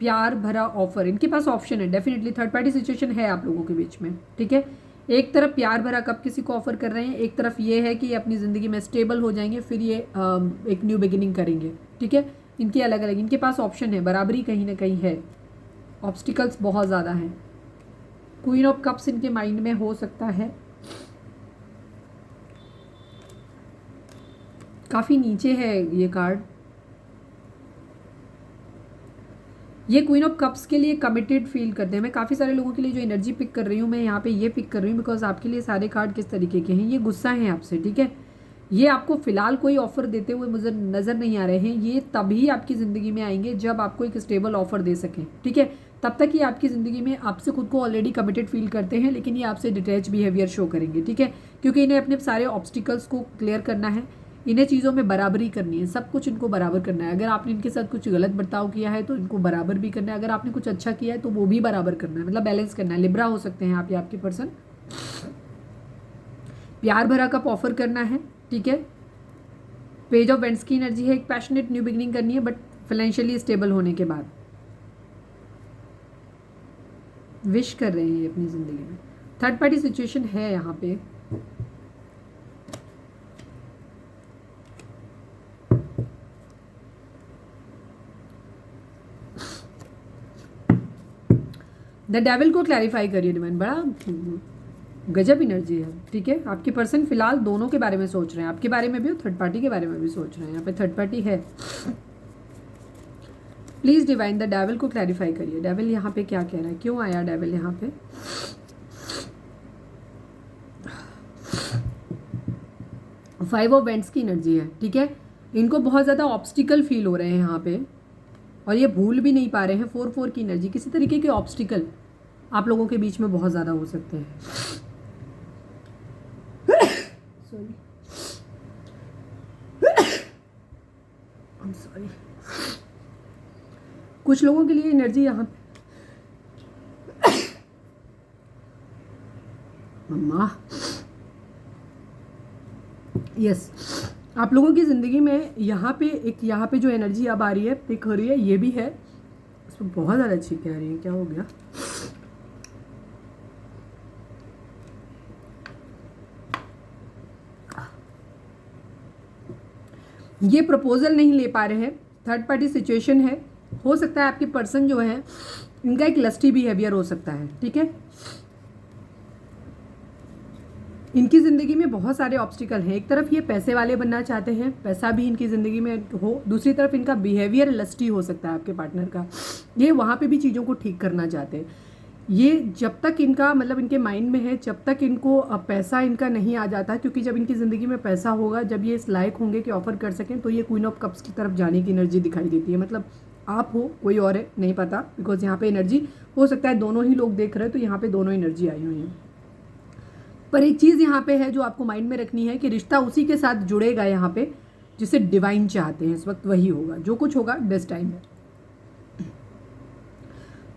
प्यार भरा ऑफर, इनके पास ऑप्शन है डेफिनेटली। थर्ड पार्टी सिचुएशन है आप लोगों के बीच में, ठीक है। एक तरफ प्यार भरा कब किसी को ऑफर कर रहे हैं, एक तरफ ये है कि ये अपनी ज़िंदगी में स्टेबल हो जाएंगे, फिर ये एक न्यू बिगिनिंग करेंगे, ठीक है। इनके अलग अलग, इनके पास ऑप्शन है, बराबरी कहीं ना कहीं है, ऑब्स्टिकल्स बहुत ज़्यादा हैं। क्वीन ऑफ कप्स इनके माइंड में हो सकता है, काफ़ी नीचे है ये कार्ड। ये क्वीन ऑफ कप्स के लिए कमिटेड फील करते हैं। मैं काफ़ी सारे लोगों के लिए जो एनर्जी पिक कर रही हूँ, मैं यहाँ पे ये पिक कर रही हूँ बिकॉज आपके लिए सारे कार्ड किस तरीके के हैं। ये गुस्सा हैं आपसे, ठीक है। ये आपको फिलहाल कोई ऑफर देते हुए मुझे नज़र नहीं आ रहे हैं। ये तभी आपकी ज़िंदगी में आएंगे जब आपको एक स्टेबल ऑफर दे सकें, ठीक है। तब तक ये आपकी ज़िंदगी में आपसे खुद को ऑलरेडी कमिटेड फील करते हैं, लेकिन ये आपसे डिटैच बिहेवियर शो करेंगे, ठीक है। क्योंकि इन्हें अपने सारे ऑब्स्टिकल्स को क्लियर करना है, इन्हें चीज़ों में बराबरी करनी है, सब कुछ इनको बराबर करना है। अगर आपने इनके साथ कुछ गलत बर्ताव किया है तो इनको बराबर भी करना है, अगर आपने कुछ अच्छा किया है तो वो भी बराबर करना है, मतलब बैलेंस करना है। लिब्रा हो सकते हैं आप या आपके पर्सन। प्यार भरा कप ऑफर करना है, ठीक है। पेज ऑफ वेंट्स की एनर्जी है, एक पैशनेट न्यू बिगिनिंग करनी है बट फाइनेंशियली स्टेबल होने के बाद। विश कर रहे हैं अपनी ज़िंदगी में। थर्ड पार्टी सिचुएशन है यहाँ पे, द डेविल को क्लैरिफाई करिए डिवाइन, बड़ा गजब एनर्जी है, ठीक है। आपके पर्सन फिलहाल दोनों के बारे में सोच रहे हैं, आपके बारे में भी और थर्ड पार्टी के बारे में भी सोच रहे हैं। यहाँ पे थर्ड पार्टी है। प्लीज़ डिवाइन द डेविल को क्लैरिफाई करिए। डेविल यहाँ पे क्या कह रहा है, क्यों आया डेविल यहाँ पे। फाइव ऑफ वेंट्स की एनर्जी है, ठीक है। इनको बहुत ज़्यादा ऑब्स्टिकल फील हो रहे हैं यहाँ पे और ये भूल भी नहीं पा रहे हैं। 4-4 की एनर्जी, किसी तरीके के ऑब्स्टिकल आप लोगों के बीच में बहुत ज़्यादा हो सकते हैं। Sorry, I am sorry. कुछ लोगों के लिए एनर्जी यहाँ पे, मम्मा, यस, आप लोगों की ज़िंदगी में यहाँ पे जो एनर्जी अब आ रही है, पिक हो रही है, ये भी है, इसमें बहुत ज़्यादा अच्छी कह रही है। क्या हो गया, ये प्रपोजल नहीं ले पा रहे हैं, थर्ड पार्टी सिचुएशन है। हो सकता है आपके पर्सन जो है इनका एक लस्टी बिहेवियर हो सकता है, ठीक है। इनकी ज़िंदगी में बहुत सारे ऑब्स्टिकल हैं। एक तरफ ये पैसे वाले बनना चाहते हैं, पैसा भी इनकी ज़िंदगी में हो, दूसरी तरफ इनका बिहेवियर लस्टी हो सकता है आपके पार्टनर का। ये वहाँ पे भी चीज़ों को ठीक करना चाहते हैं। ये जब तक इनका मतलब इनके माइंड में है, जब तक इनको पैसा इनका नहीं आ जाता, क्योंकि जब इनकी ज़िंदगी में पैसा होगा, जब ये इस लायक होंगे कि ऑफर कर सकें, तो ये क्वीन ऑफ कप्स की तरफ जाने की एनर्जी दिखाई देती है। मतलब आप हो, कोई और है, नहीं पता, बिकॉज यहाँ पे एनर्जी हो सकता है दोनों ही लोग देख रहे हैं, तो यहाँ पे दोनों एनर्जी आई हुई हैं। पर एक चीज़ यहाँ पे है जो आपको माइंड में रखनी है कि रिश्ता उसी के साथ जुड़ेगा यहाँ पे जिसे डिवाइन चाहते हैं। इस वक्त वही होगा, जो कुछ होगा बेस्ट टाइम है।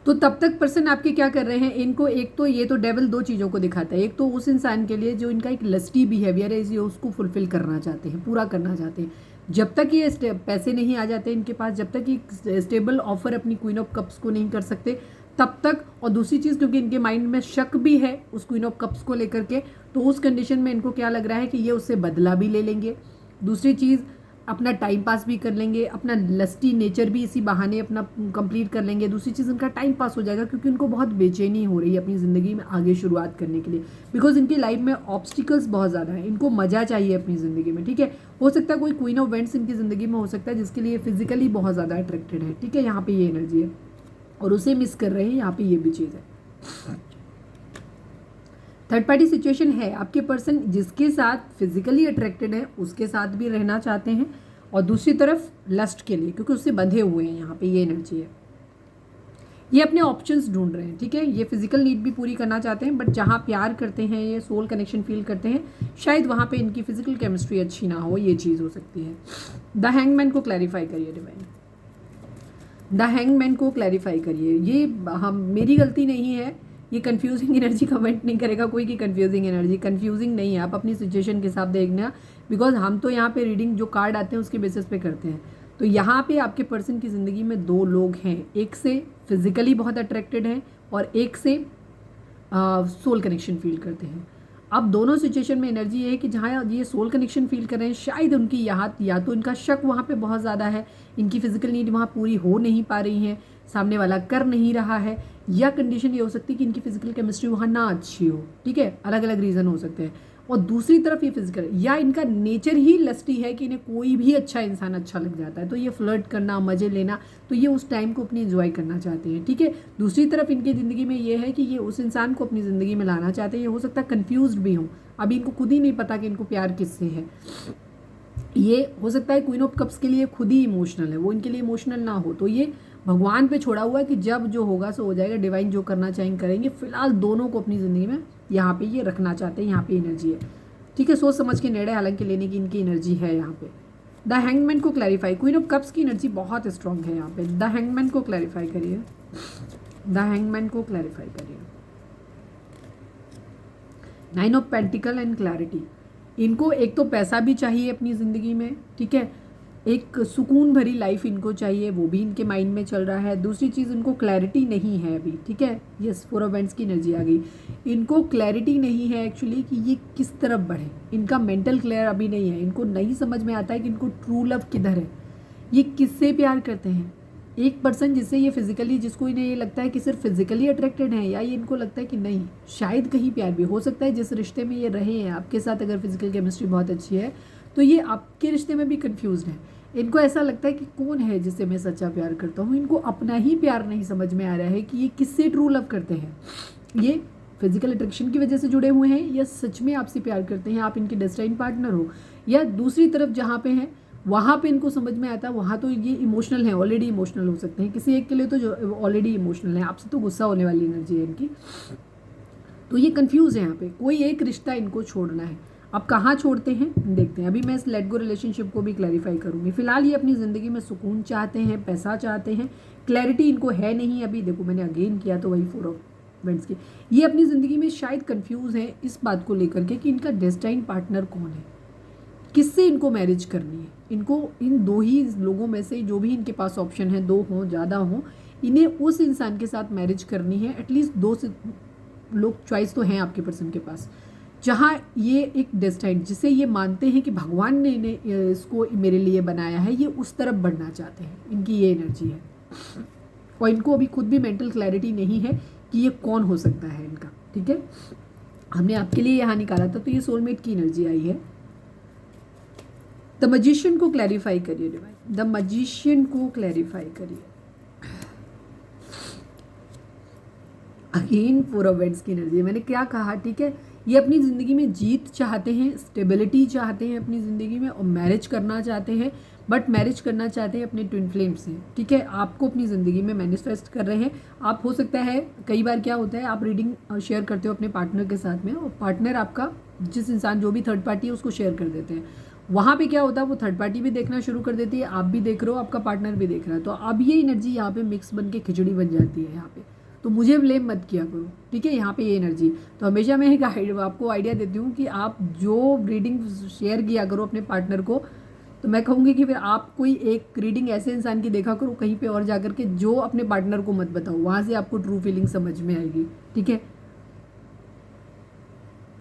तो तब तक पर्सन आपके क्या कर रहे हैं, इनको एक तो ये तो डेविल दो चीज़ों को दिखाता है। एक तो उस इंसान के लिए जो इनका एक लस्टी बिहेवियर है, ये उसको फुलफिल करना चाहते हैं, पूरा करना चाहते हैं। जब तक ये पैसे नहीं आ जाते इनके पास, जब तक ये स्टेबल ऑफर अपनी क्वीन ऑफ कप्स को नहीं कर सकते, तब तक। और दूसरी चीज़, क्योंकि इनके माइंड में शक भी है उस क्वीन ऑफ कप्स को लेकर के, तो उस कंडीशन में इनको क्या लग रहा है कि ये उससे बदला भी ले लेंगे। दूसरी चीज़, अपना टाइम पास भी कर लेंगे, अपना लस्टी नेचर भी इसी बहाने अपना कंप्लीट कर लेंगे। दूसरी चीज़ इनका टाइम पास हो जाएगा क्योंकि उनको बहुत बेचैनी हो रही है अपनी ज़िंदगी में आगे शुरुआत करने के लिए, बिकॉज इनकी लाइफ में ऑब्स्टिकल्स बहुत ज़्यादा है, इनको मज़ा चाहिए अपनी ज़िंदगी में। ठीक है, हो सकता है कोई क्वीन ऑफ वेंट्स इनकी ज़िंदगी में हो सकता है जिसके लिए फिजिकली बहुत ज़्यादा अट्रैक्टेड है। ठीक है, यहाँ पे ये एनर्जी है और उसे मिस कर रहे हैं, यहाँ पे ये भी चीज़ है। थर्ड पार्टी सिचुएशन है, आपके पर्सन जिसके साथ फिजिकली अट्रैक्टेड है उसके साथ भी रहना चाहते हैं और दूसरी तरफ लस्ट के लिए क्योंकि उससे बंधे हुए हैं, यहाँ पे ये एनर्जी है। ये अपने ऑप्शंस ढूंढ रहे हैं। ठीक है, ये फिजिकल नीड भी पूरी करना चाहते हैं, बट जहाँ प्यार करते हैं, ये सोल कनेक्शन फील करते हैं, शायद वहाँ पे इनकी फिजिकल केमिस्ट्री अच्छी ना हो, ये चीज़ हो सकती है। द हैंगमैन को क्लैरिफाई करिए डिवाइन, द हैंगमैन को क्लैरिफाई करिए। ये हम मेरी गलती नहीं है, ये कंफ्यूजिंग एनर्जी कमेंट नहीं करेगा कोई कि कंफ्यूजिंग एनर्जी, कंफ्यूजिंग नहीं है, आप अपनी सिचुएशन के हिसाब देखना, बिकॉज हम तो यहाँ पे रीडिंग जो कार्ड आते हैं उसके बेसिस पे करते हैं। तो यहाँ पे आपके पर्सन की ज़िंदगी में दो लोग हैं, एक से फिजिकली बहुत अट्रैक्टेड हैं और एक से सोल कनेक्शन फील करते हैं। अब दोनों सिचुएशन में एनर्जी ये है कि जहाँ ये सोल कनेक्शन फील कर रहे हैं, शायद उनकी यहाँ या तो इनका शक वहाँ पे बहुत ज़्यादा है, इनकी फिजिकल नीड वहाँ पूरी हो नहीं पा रही है, सामने वाला कर नहीं रहा है, या कंडीशन ये हो सकती है कि इनकी फिजिकल केमिस्ट्री वहाँ ना अच्छी हो। ठीक है, अलग अलग रीज़न हो सकते हैं। और दूसरी तरफ ये फिजिकल या इनका नेचर ही लस्टी है कि इन्हें कोई भी अच्छा इंसान अच्छा लग जाता है, तो ये फ्लर्ट करना, मज़े लेना, तो ये उस टाइम को अपनी एंजॉय करना चाहते हैं। ठीक है, दूसरी तरफ इनकी ज़िंदगी में ये है कि ये उस इंसान को अपनी ज़िंदगी में लाना चाहते हैं। ये हो सकता है कन्फ्यूज्ड भी हों, अभी इनको खुद ही नहीं पता कि इनको प्यार किससे है। ये हो सकता है क्वीन ऑफ कप्स के लिए खुद ही इमोशनल है, वो इनके लिए इमोशनल ना हो, तो ये भगवान पे छोड़ा हुआ है कि जब जो होगा सो हो जाएगा, डिवाइन जो करना चाहेंगे करेंगे। फिलहाल दोनों को अपनी ज़िंदगी में यहाँ पे ये रखना चाहते हैं, यहाँ पे एनर्जी है। ठीक है, सोच समझ के निर्णय हालांकि लेने की इनकी एनर्जी है यहाँ पे। द हैंगमैन को क्लैरिफाई, क्वीन ऑफ कप्स की एनर्जी बहुत स्ट्रॉन्ग है यहाँ पे। द हैंगमैन को क्लैरिफाई करिए, द हैंगमैन को क्लैरिफाई करिए। 9 ऑफ पेंटिकल एंड क्लैरिटी, इनको एक तो पैसा भी चाहिए अपनी ज़िंदगी में। ठीक है, एक सुकून भरी लाइफ इनको चाहिए, वो भी इनके माइंड में चल रहा है। दूसरी चीज़, इनको क्लैरिटी नहीं है अभी। ठीक है, यस, 4 ऑफ वेंट्स की एनर्जी आ गई। इनको क्लैरिटी नहीं है एक्चुअली कि ये किस तरफ बढ़े, इनका मेंटल क्लियर अभी नहीं है। इनको नहीं समझ में आता है कि इनको ट्रू लव किधर है, ये किससे प्यार करते हैं। एक पर्सन जिससे ये फिजिकली, जिसको इन्हें ये लगता है कि सिर्फ फिजिकली अट्रैक्टेड है, या ये इनको लगता है कि नहीं, शायद कहीं प्यार भी हो सकता है। जिस रिश्ते में ये रहे हैं आपके साथ, अगर फिजिकल केमिस्ट्री बहुत अच्छी है तो ये आपके रिश्ते में भी कंफ्यूज्ड है। इनको ऐसा लगता है कि कौन है जिससे मैं सच्चा प्यार करता हूँ। इनको अपना ही प्यार नहीं समझ में आ रहा है कि ये किससे ट्रू लव करते हैं। ये फिजिकल अट्रैक्शन की वजह से जुड़े हुए हैं या सच में आपसे प्यार करते हैं, आप इनके डेस्टाइन पार्टनर हो, या दूसरी तरफ जहाँ पे हैं वहाँ पे इनको समझ में आता है, वहाँ तो ये इमोशनल है, ऑलरेडी इमोशनल हो सकते हैं। किसी एक के लिए तो जो ऑलरेडी इमोशनल है, आपसे तो गुस्सा होने वाली एनर्जी है इनकी। तो ये कंफ्यूज है, यहाँ पे कोई एक रिश्ता इनको छोड़ना है। अब कहाँ छोड़ते हैं देखते हैं। अभी मैं इस लेट गो रिलेशनशिप को भी क्लैरिफाई करूँगी। फिलहाल ये अपनी ज़िंदगी में सुकून चाहते हैं, पैसा चाहते हैं, क्लैरिटी इनको है नहीं अभी। देखो मैंने अगेन किया तो वही 4 ऑफ वेंट्स की। ये अपनी ज़िंदगी में शायद कंफ्यूज है इस बात को लेकर के कि इनका डेस्टाइन पार्टनर कौन है, किससे इनको मैरिज करनी है। इनको इन दो ही लोगों में से जो भी इनके पास ऑप्शन है, 2 हों ज़्यादा हों, इन्हें उस इंसान के साथ मैरिज करनी है। एटलीस्ट 2 से लोग चॉइस तो हैं आपके पर्सन के पास, जहाँ ये एक डेस्टाइन, जिसे ये मानते हैं कि भगवान ने इन्हें इसको मेरे लिए बनाया है, ये उस तरफ बढ़ना चाहते हैं। इनकी ये एनर्जी है और इनको अभी खुद भी मेंटल क्लैरिटी नहीं है कि ये कौन हो सकता है इनका। ठीक है, हमने आपके लिए यहाँ निकाला था, तो ये सोलमेट की एनर्जी आई है। द मजिशियन को क्लैरिफाई करिए डिवाइन, द मजिशियन को क्लैरिफाई करिए। अगेन 4 ऑफ वेंट्स की एनर्जी। मैंने क्या कहा, ठीक है, ये अपनी ज़िंदगी में जीत चाहते हैं, स्टेबिलिटी चाहते हैं अपनी ज़िंदगी में, और मैरिज करना चाहते हैं, बट मैरिज करना चाहते हैं अपने ट्विन फ्लेम से। ठीक है, आपको अपनी ज़िंदगी में मैनिफेस्ट कर रहे हैं। आप हो सकता है, कई बार क्या होता है, आप रीडिंग शेयर करते हो अपने पार्टनर के साथ में, और पार्टनर आपका जिस इंसान, जो भी थर्ड पार्टी है, उसको शेयर कर देते हैं। वहाँ पे क्या होता है, वो थर्ड पार्टी भी देखना शुरू कर देती है, आप भी देख रहे हो, आपका पार्टनर भी देख रहा है। तो अब ये एनर्जी यहाँ पे मिक्स बन के खिचड़ी बन जाती है यहाँ पे। तो मुझे ब्लेम मत किया करो, ठीक है, यहाँ पे ये एनर्जी। तो हमेशा मैं एक आपको आइडिया देती हूँ कि आप जो रीडिंग शेयर किया करो अपने पार्टनर को, तो मैं कहूँगी कि फिर आप कोई एक रीडिंग ऐसे इंसान की देखा करो कहीं पे और जाकर के, जो अपने पार्टनर को मत बताओ, वहाँ से आपको ट्रू फीलिंग समझ में आएगी। ठीक है,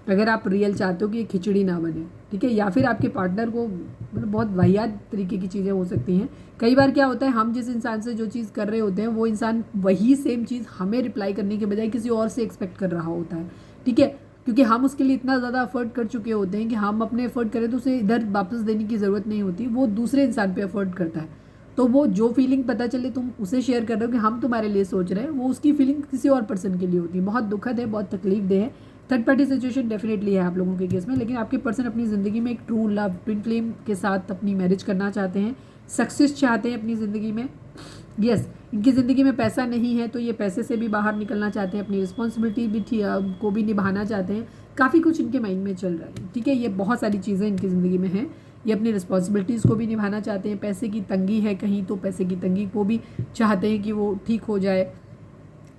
अगर आप रियल चाहते हो कि ये खिचड़ी ना बने, ठीक है। या फिर आपके पार्टनर को मतलब बहुत वाहियात तरीके की चीज़ें हो सकती हैं। कई बार क्या होता है, हम जिस इंसान से जो चीज़ कर रहे होते हैं वो इंसान वही सेम चीज़ हमें रिप्लाई करने के बजाय किसी और से एक्सपेक्ट कर रहा होता है, ठीक है। क्योंकि हम उसके लिए इतना ज़्यादा एफर्ट कर चुके होते हैं कि हम अपने एफर्ट करें तो उसे इधर वापस देने की ज़रूरत नहीं होती, वो दूसरे इंसान पे एफर्ट करता है। तो वो जो फीलिंग पता चले तुम उसे शेयर कर रहे हो कि हम तुम्हारे लिए सोच रहे हैं, वो उसकी फीलिंग किसी और पर्सन के लिए होती है। बहुत दुखद है, बहुत तकलीफ दे है। थर्ड पार्टी सिचुएशन डेफिनेटली है आप लोगों के केस में, लेकिन आपके पर्सन अपनी ज़िंदगी में एक ट्रू लव ट्विन फ्लेम के साथ अपनी मैरिज करना चाहते हैं, सक्सेस चाहते हैं अपनी ज़िंदगी में। यस, इनकी ज़िंदगी में पैसा नहीं है तो ये पैसे से भी बाहर निकलना चाहते हैं, अपनी रिस्पॉन्सिबिलिटी भी को भी निभाना चाहते हैं। काफ़ी कुछ इनके माइंड में चल रहा है, ठीक है। ये बहुत सारी चीज़ें इनकी ज़िंदगी में हैं। ये अपनी रिस्पॉन्सिबिलिटीज़ को भी निभाना चाहते हैं। पैसे की तंगी है कहीं तो पैसे की तंगी को भी चाहते हैं कि वो ठीक हो जाए।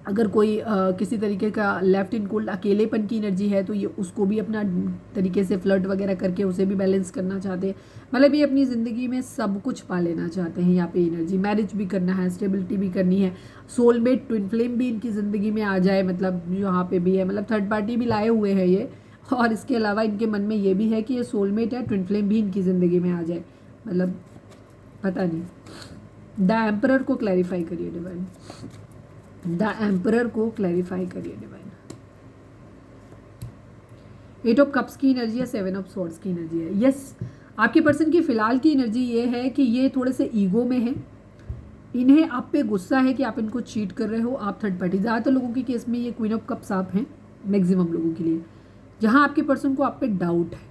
अगर कोई किसी तरीके का लेफ्ट इन कोल्ड अकेलेपन की एनर्जी है तो ये उसको भी अपना तरीके से फ्लर्ट वगैरह करके उसे भी बैलेंस करना चाहते हैं। मतलब ये अपनी ज़िंदगी में सब कुछ पा लेना चाहते हैं। यहाँ पे एनर्जी, मैरिज भी करना है, स्टेबिलिटी भी करनी है, सोलमेट ट्विन फ्लेम भी इनकी ज़िंदगी में आ जाए, मतलब यहाँ पे भी है, मतलब थर्ड पार्टी भी लाए हुए हैं ये। और इसके अलावा इनके मन में ये भी है कि ये सोलमेट है, ट्विन फ्लेम भी इनकी ज़िंदगी में आ जाए, मतलब पता नहीं। द एम्परर को क्लैरिफाई करिए डिवाइन, द एम्परर को क्लैरिफाई करिए डिवाइन। 8 ऑफ कप्स की एनर्जी है, 7 ऑफ स्वॉर्ड्स की एनर्जी है। यस, आपके पर्सन की फ़िलहाल की एनर्जी ये है कि ये थोड़े से ईगो में है, इन्हें आप पे गुस्सा है कि आप इनको चीट कर रहे हो, आप थर्ड पार्टी। ज़्यादातर लोगों के केस में ये क्वीन ऑफ कप्स आप हैं, मैक्सिमम लोगों के लिए, जहाँ आपके पर्सन को आप पे डाउट है,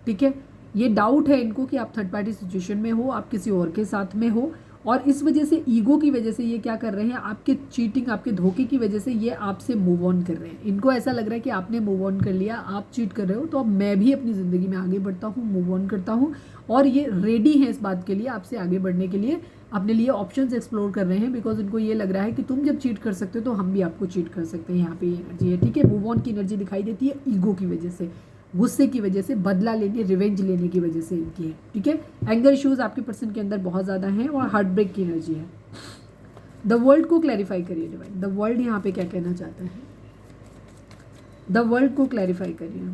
ठीक है। ये डाउट है इनको कि आप थर्ड पार्टी सिचुएशन में हो, आप किसी और के साथ में हो, और इस वजह से ईगो की वजह से ये क्या कर रहे हैं, आपके चीटिंग, आपके धोखे की वजह से ये आपसे मूव ऑन कर रहे हैं। इनको ऐसा लग रहा है कि आपने मूव ऑन कर लिया, आप चीट कर रहे हो, तो अब मैं भी अपनी ज़िंदगी में आगे बढ़ता हूँ, मूव ऑन करता हूँ, और ये रेडी हैं इस बात के लिए, आपसे आगे बढ़ने के लिए, अपने लिए ऑप्शंस एक्सप्लोर कर रहे हैं। बिकॉज इनको ये लग रहा है कि तुम जब चीट कर सकते हो तो हम भी आपको चीट कर सकते हैं। यहाँ पे ये एनर्जी है, ठीक है। मूव ऑन की एनर्जी दिखाई देती है ईगो की वजह से, गुस्से की वजह से, बदला लेने, रिवेंज लेने की वजह से इनकी है, ठीक है। एंगर इश्यूज आपके पर्सन के अंदर बहुत ज़्यादा हैं, और हार्ट ब्रेक की एनर्जी है। द वर्ल्ड को क्लैरिफाई करिए डिवाइन, द वर्ल्ड यहाँ पे क्या कहना चाहता है, द वर्ल्ड को क्लैरिफाई करिए।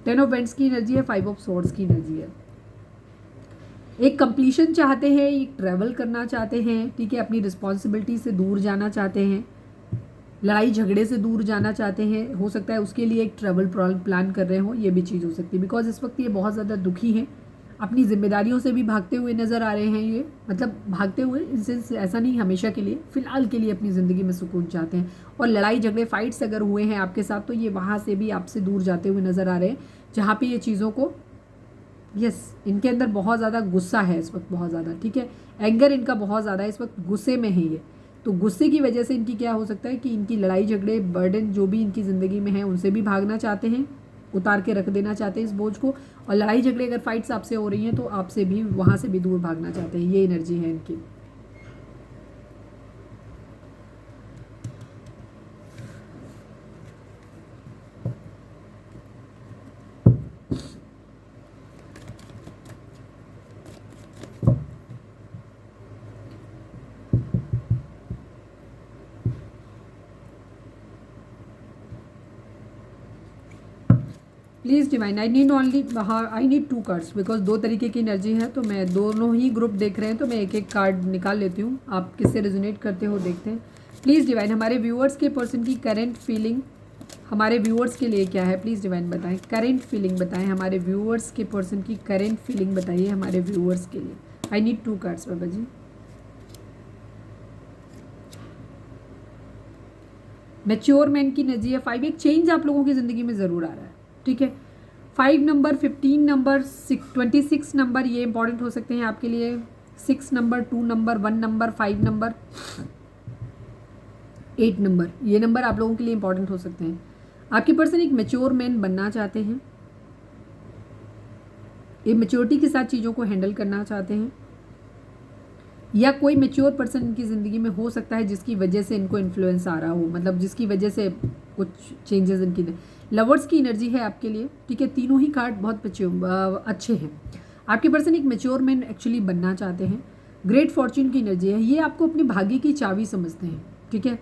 10 ऑफ वेंट्स की एनर्जी है, 5 ऑफ स्वॉर्ड्स की एनर्जी है। एक कंप्लीशन चाहते हैं, एक ट्रैवल करना चाहते हैं, ठीक है। अपनी रिस्पॉन्सिबिलिटी से दूर जाना चाहते हैं, लड़ाई झगड़े से दूर जाना चाहते हैं। हो सकता है उसके लिए एक ट्रैवल प्लान कर रहे हो, ये भी चीज़ हो सकती है। बिकॉज इस वक्त ये बहुत ज़्यादा दुखी हैं, अपनी जिम्मेदारियों से भी भागते हुए नज़र आ रहे हैं ये, मतलब भागते हुए इनसे ऐसा नहीं, हमेशा के लिए, फ़िलहाल के लिए अपनी ज़िंदगी में सुकून चाहते हैं। और लड़ाई झगड़े, फाइट्स अगर हुए हैं आपके साथ तो ये वहाँ से भी आपसे दूर जाते हुए नज़र आ रहे हैं, जहाँ पे ये चीज़ों को, यस, इनके अंदर बहुत ज़्यादा गुस्सा है इस वक्त, बहुत ज़्यादा, ठीक है। एंगर इनका बहुत ज़्यादा है इस वक्त, गुस्से में है ये। तो गुस्से की वजह से इनकी क्या हो सकता है कि इनकी लड़ाई झगड़े, बर्डन जो भी इनकी ज़िंदगी में है उनसे भी भागना चाहते हैं, उतार के रख देना चाहते हैं इस बोझ को। और लड़ाई झगड़े अगर फाइट्स आपसे हो रही हैं तो आपसे भी, वहाँ से भी दूर भागना चाहते हैं। ये एनर्जी है इनकी। Please divine, I need 2 cards, because 2 तरीके की एनर्जी है, तो मैं दोनों ही ग्रुप देख रहे हैं, तो मैं एक एक कार्ड निकाल लेती हूँ। आप किससे रेजोनेट करते हो देखते हैं। प्लीज़ डिवाइन, हमारे व्यूअर्स के पर्सन की करेंट फीलिंग हमारे व्यूअर्स के लिए क्या है, प्लीज़ डिवाइन बताएं। करेंट फीलिंग बताएं, हमारे व्यूअर्स के पर्सन की करेंट फीलिंग बताइए हमारे व्यूअर्स के लिए। I need 2 cards Baba ji. Mature man की एनर्जी है, 5। एक चेंज आप लोगों की ज़िंदगी में ज़रूर आ रहा है, ठीक है। 5 नंबर, 15 नंबर, 26 नंबर, ये इंपॉर्टेंट हो सकते हैं आपके लिए। 6 number, 2 number, 1 number, 5 number, 8 number, ये नंबर आप लोगों के लिए इंपॉर्टेंट हो सकते हैं। आपके पर्सन एक मैच्योर मैन बनना चाहते हैं, ये मैच्योरिटी के साथ चीज़ों को हैंडल करना चाहते हैं, या कोई मैच्योर पर्सन इनकी ज़िंदगी में हो सकता है जिसकी वजह से इनको इन्फ्लुएंस आ रहा हो, मतलब जिसकी वजह से कुछ चेंजेस इनकी। लवर्स की एनर्जी है आपके लिए, ठीक है। तीनों ही कार्ड बहुत अच्छे हैं। आपके पर्सन एक मैच्योर मैन एक्चुअली बनना चाहते हैं। ग्रेट फॉर्च्यून की एनर्जी है, ये आपको अपने भाग्य की चाबी समझते हैं, ठीक है।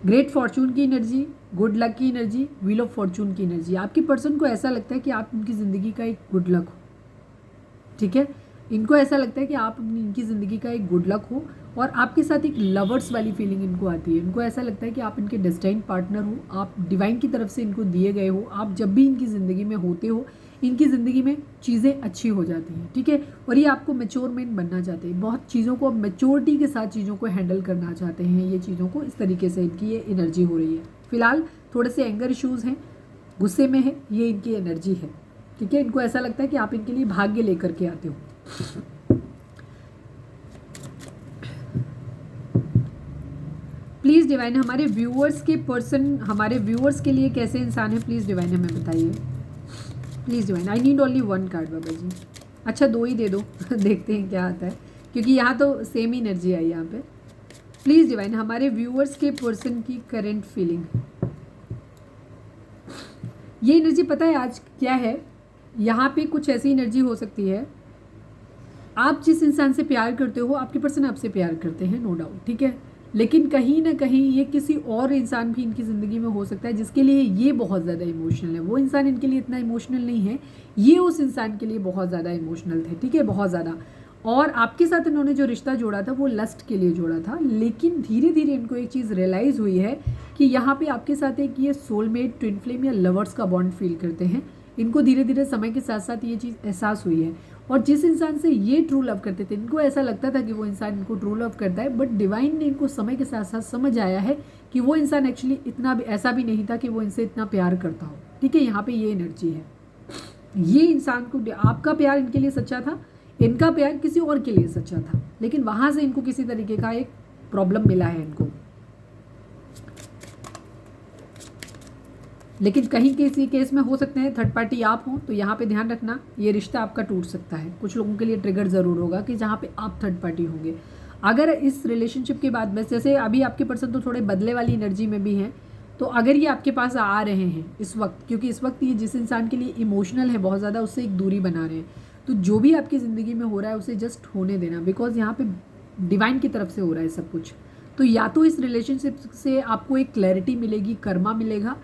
ग्रेट फॉर्चून की एनर्जी, गुड लक की एनर्जी, व्हील ऑफ फॉर्चून की एनर्जी। आपकी पर्सन को ऐसा लगता है कि आप उनकी ज़िंदगी का एक गुड लक हो, ठीक है। इनको ऐसा लगता है कि आप इनकी ज़िंदगी का एक गुड लक हो और आपके साथ एक लवर्स वाली फीलिंग इनको आती है। इनको ऐसा लगता है कि आप इनके डेस्टाइन पार्टनर हो, आप डिवाइन की तरफ से इनको दिए गए हो। आप जब भी इनकी ज़िंदगी में होते हो, इनकी ज़िंदगी में चीज़ें अच्छी हो जाती हैं, ठीक है। और ये आपको मैच्योर मैन बनना चाहते हैं, बहुत चीज़ों को मैच्योरिटी के साथ चीज़ों को हैंडल करना चाहते हैं। ये चीज़ों को इस तरीके से इनकी ये एनर्जी हो रही है। फिलहाल थोड़े से एंगर इश्यूज़ हैं, गुस्से में है, ये इनकी एनर्जी है, ठीक है। इनको ऐसा लगता है कि आप इनके लिए भाग्य लेकर के आते हो। प्लीज़ डिवाइन हमारे व्यूअर्स के पर्सन, हमारे व्यूअर्स के लिए कैसे इंसान है, प्लीज़ डिवाइन हमें बताइए। Please divine, I need only one card Baba ji. अच्छा 2 ही दे दो देखते हैं क्या आता है, क्योंकि यहाँ तो सेम ही एनर्जी आई यहाँ पे। प्लीज़ डिवाइन हमारे व्यूअर्स के पर्सन की करेंट फीलिंग। ये एनर्जी पता है आज क्या है, यहाँ पे कुछ ऐसी एनर्जी हो सकती है, आप जिस इंसान से प्यार करते हो, आपके पर्सन आपसे प्यार करते हैं, नो डाउट, ठीक है। लेकिन कहीं ना कहीं ये किसी और इंसान भी इनकी ज़िंदगी में हो सकता है जिसके लिए ये बहुत ज़्यादा इमोशनल है। वो इंसान इनके लिए इतना इमोशनल नहीं है, ये उस इंसान के लिए बहुत ज़्यादा इमोशनल थे, ठीक है, बहुत ज़्यादा। और आपके साथ इन्होंने जो रिश्ता जोड़ा था वो लस्ट के लिए जोड़ा था, लेकिन धीरे धीरे इनको एक चीज़ रियलाइज़ हुई है कि यहाँ पे आपके साथ एक ये सोलमेट, ट्विन फ्लेम या लवर्स का बॉन्ड फील करते हैं। इनको धीरे धीरे समय के साथ साथ ये चीज़ एहसास हुई है। और जिस इंसान से ये ट्रू लव करते थे, इनको ऐसा लगता था कि वो इंसान इनको ट्रू लव करता है, बट डिवाइन ने इनको समय के साथ साथ समझ आया है कि वो इंसान एक्चुअली इतना भी ऐसा भी नहीं था कि वो इनसे इतना प्यार करता हो, ठीक है। यहाँ पे ये एनर्जी है, ये इंसान को, आपका प्यार इनके लिए सच्चा था, इनका प्यार किसी और के लिए सच्चा था, लेकिन वहाँ से इनको किसी तरीके का एक प्रॉब्लम मिला है इनको। लेकिन कहीं किसी केस में हो सकते हैं थर्ड पार्टी आप हो, तो यहाँ पे ध्यान रखना, ये रिश्ता आपका टूट सकता है। कुछ लोगों के लिए ट्रिगर ज़रूर होगा कि जहाँ पे आप थर्ड पार्टी होंगे। अगर इस रिलेशनशिप के बाद में, जैसे अभी आपके पर्सन तो थोड़े बदले वाली एनर्जी में भी हैं, तो अगर ये आपके पास आ रहे हैं इस वक्त, क्योंकि इस वक्त ये जिस इंसान के लिए इमोशनल है बहुत ज़्यादा, उससे एक दूरी बना रहे हैं, तो जो भी आपकी ज़िंदगी में हो रहा है उसे जस्ट होने देना, बिकॉज यहाँ पे डिवाइन की तरफ से हो रहा है सब कुछ। तो या तो इस रिलेशनशिप से आपको एक क्लैरिटी मिलेगी, कर्मा मिलेगा,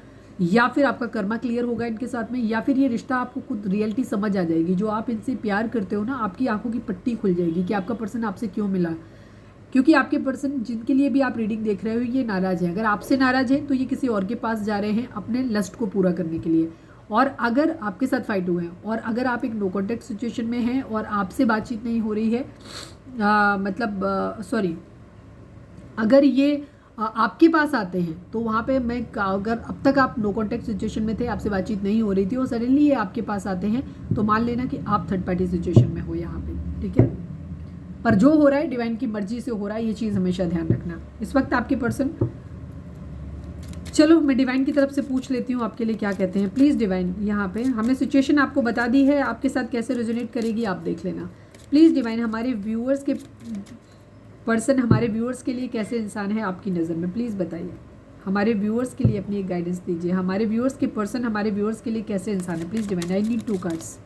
या फिर आपका कर्मा क्लियर होगा इनके साथ में, या फिर ये रिश्ता आपको खुद रियलिटी समझ आ जाएगी। जो आप इनसे प्यार करते हो ना, आपकी आंखों की पट्टी खुल जाएगी कि आपका पर्सन आपसे क्यों मिला, क्योंकि आपके पर्सन जिनके लिए भी आप रीडिंग देख रहे हो ये नाराज़ है। अगर आपसे नाराज़ है तो ये किसी और के पास जा रहे हैं अपने लस्ट को पूरा करने के लिए। और अगर आपके साथ फाइट हुए हैं और अगर आप एक नो कॉन्टेक्ट सिचुएशन में हैं और आपसे बातचीत नहीं हो रही है, अगर ये आपके पास आते हैं तो वहाँ पे मैं, अगर अब तक आप नो कॉन्टेक्ट सिचुएशन में थे, आपसे बातचीत नहीं हो रही थी और सडनली ये आपके पास आते हैं, तो मान लेना कि आप थर्ड पार्टी सिचुएशन में हो यहाँ पे, ठीक है। पर जो हो रहा है डिवाइन की मर्जी से हो रहा है, ये चीज़ हमेशा ध्यान रखना। इस वक्त आपके पर्सन, चलो मैं डिवाइन की तरफ से पूछ लेती हूँ आपके लिए क्या कहते हैं। प्लीज़ डिवाइन, यहाँ पे हमने सिचुएशन आपको बता दी है, आपके साथ कैसे रेजोनेट करेगी आप देख लेना। प्लीज़ डिवाइन हमारे व्यूअर्स के पर्सन, हमारे व्यूअर्स के लिए कैसे इंसान है आपकी नज़र में, प्लीज़ बताइए। हमारे व्यूअर्स के लिए अपनी एक गाइडेंस दीजिए। हमारे व्यूअर्स के पर्सन हमारे व्यूअर्स के लिए कैसे इंसान है, please divine, I need 2 cards.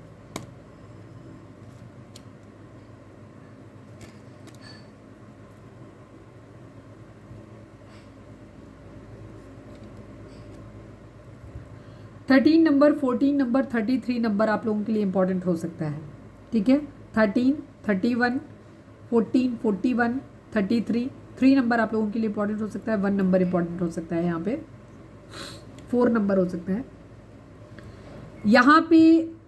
Thirteen number, 14 number, 33 number आप लोगों के लिए इंपॉर्टेंट हो सकता है, ठीक है। 13, 31, 14, 41, 33, 3 नंबर आप लोगों के लिए इंपॉर्टेंट हो सकता है। 1 नंबर इंपॉर्टेंट हो सकता है, यहाँ पे 4 नंबर हो सकता है। यहाँ पे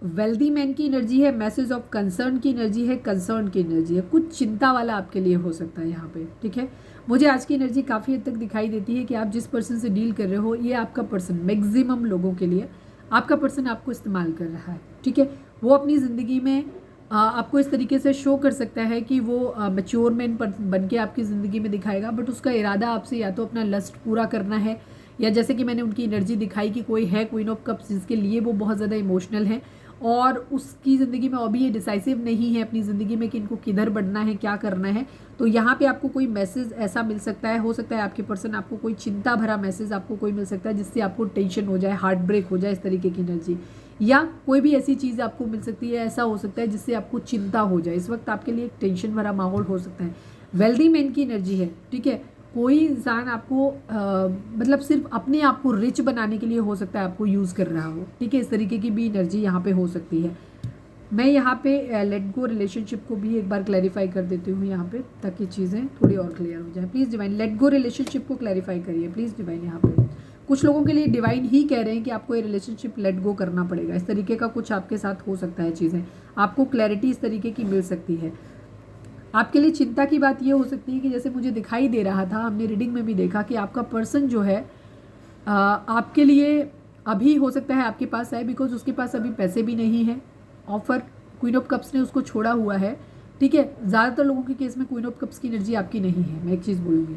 वेल्दी मैन की एनर्जी है, मैसेज ऑफ कंसर्न की एनर्जी है, कंसर्न की एनर्जी है, कुछ चिंता वाला आपके लिए हो सकता है यहाँ पे, ठीक है। मुझे आज की एनर्जी काफ़ी हद तक दिखाई देती है कि आप जिस पर्सन से डील कर रहे हो, ये आपका पर्सन मैक्सिमम लोगों के लिए आपका पर्सन आपको इस्तेमाल कर रहा है, ठीक है। वो अपनी ज़िंदगी में आपको इस तरीके से शो कर सकता है कि वो मैच्योर मैन बन के आपकी ज़िंदगी में दिखाएगा, बट उसका इरादा आपसे या तो अपना लस्ट पूरा करना है, या जैसे कि मैंने उनकी एनर्जी दिखाई कि कोई है क्वीन ऑफ कप्स जिसके लिए वो बहुत ज़्यादा इमोशनल है और उसकी ज़िंदगी में अभी ये डिसाइसिव नहीं है अपनी ज़िंदगी में कि इनको किधर बढ़ना है, क्या करना है। तो यहाँ पे आपको कोई मैसेज ऐसा मिल सकता है, हो सकता है आपके पर्सन आपको कोई चिंता भरा मैसेज आपको कोई मिल सकता है जिससे आपको टेंशन हो जाए, हार्ट ब्रेक हो जाए, इस तरीके की एनर्जी, या कोई भी ऐसी चीज़ आपको मिल सकती है, ऐसा हो सकता है जिससे आपको चिंता हो जाए। इस वक्त आपके लिए एक टेंशन भरा माहौल हो सकता है। वेल्दी मैन की एनर्जी है, ठीक है। कोई इंसान आपको मतलब सिर्फ अपने आप को रिच बनाने के लिए हो सकता है आपको यूज़ कर रहा हो, ठीक है। इस तरीके की भी एनर्जी यहाँ पे हो सकती है। मैं यहाँ पे लेट गो रिलेशनशिप को भी एक बार क्लैरिफाई कर देती हूँ यहाँ पे, ताकि चीज़ें थोड़ी और क्लियर हो जाए। Please divine late go relationship को क्लैरिफाई करिए प्लीज़ डिवाइन। यहाँ पे कुछ लोगों के लिए डिवाइन ही कह रहे हैं कि आपको ये रिलेशनशिप लेट गो करना पड़ेगा। इस तरीके का कुछ आपके साथ हो सकता है, चीज़ें आपको क्लैरिटी इस तरीके की मिल सकती है। आपके लिए चिंता की बात ये हो सकती है कि जैसे मुझे दिखाई दे रहा था, हमने रीडिंग में भी देखा कि आपका पर्सन जो है आपके लिए अभी हो सकता है आपके पास आए, बिकॉज उसके पास अभी पैसे भी नहीं है। ऑफर क्वीन ऑफ कप्स ने उसको छोड़ा हुआ है, ठीक है। ज़्यादातर लोगों के केस में क्वीन ऑफ कप्स की एनर्जी आपकी नहीं है। मैं एक चीज़ बोलूँगी,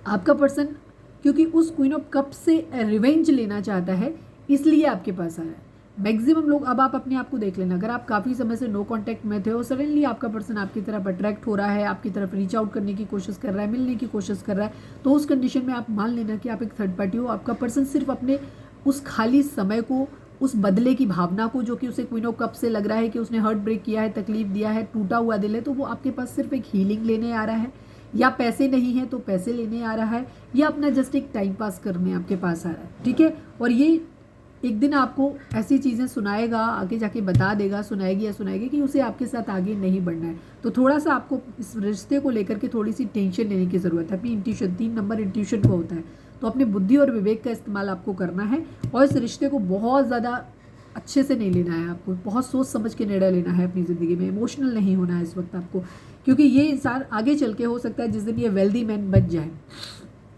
आपका पर्सन क्योंकि उस क्वीन ऑफ कप्स से रिवेंज लेना चाहता है, इसलिए आपके पास आया है। मैक्सिमम लोग, अब आप अपने आप को देख लेना, अगर आप काफ़ी समय से नो कांटेक्ट में थे और सडनली आपका पर्सन आपकी तरफ अट्रैक्ट हो रहा है, आपकी तरफ रीच आउट करने की कोशिश कर रहा है, मिलने की कोशिश कर रहा है, तो उस कंडीशन में आप मान लेना कि आप एक थर्ड पार्टी हो। आपका पर्सन सिर्फ अपने उस खाली समय को, उस बदले की भावना को, जो कि उसे क्वीन ऑफ कप से लग रहा है कि उसने हर्ट ब्रेक किया है, तकलीफ दिया है, टूटा हुआ दिल है, तो वो आपके पास सिर्फ एक हीलिंग लेने आ रहा है, या पैसे नहीं है तो पैसे लेने आ रहा है, या अपना जस्ट एक टाइम पास करने आपके पास आ रहा है, ठीक है। और ये एक दिन आपको ऐसी चीज़ें सुनाएगा, आगे जाके बता देगा, सुनाएगी या सुनाएगी कि उसे आपके साथ आगे नहीं बढ़ना है। तो थोड़ा सा आपको इस रिश्ते को लेकर के थोड़ी सी टेंशन लेने की ज़रूरत है। अपनी इंट्यूशन, 3 नंबर इंट्यूशन को होता है, तो अपनी बुद्धि और विवेक का इस्तेमाल आपको करना है। और इस रिश्ते को बहुत ज़्यादा अच्छे से नहीं लेना है आपको, बहुत सोच समझ के निर्णय लेना है अपनी ज़िंदगी में। इमोशनल नहीं होना है इस वक्त आपको, क्योंकि ये इंसान आगे चल के हो सकता है जिस दिन ये वेल्दी मैन बन जाए,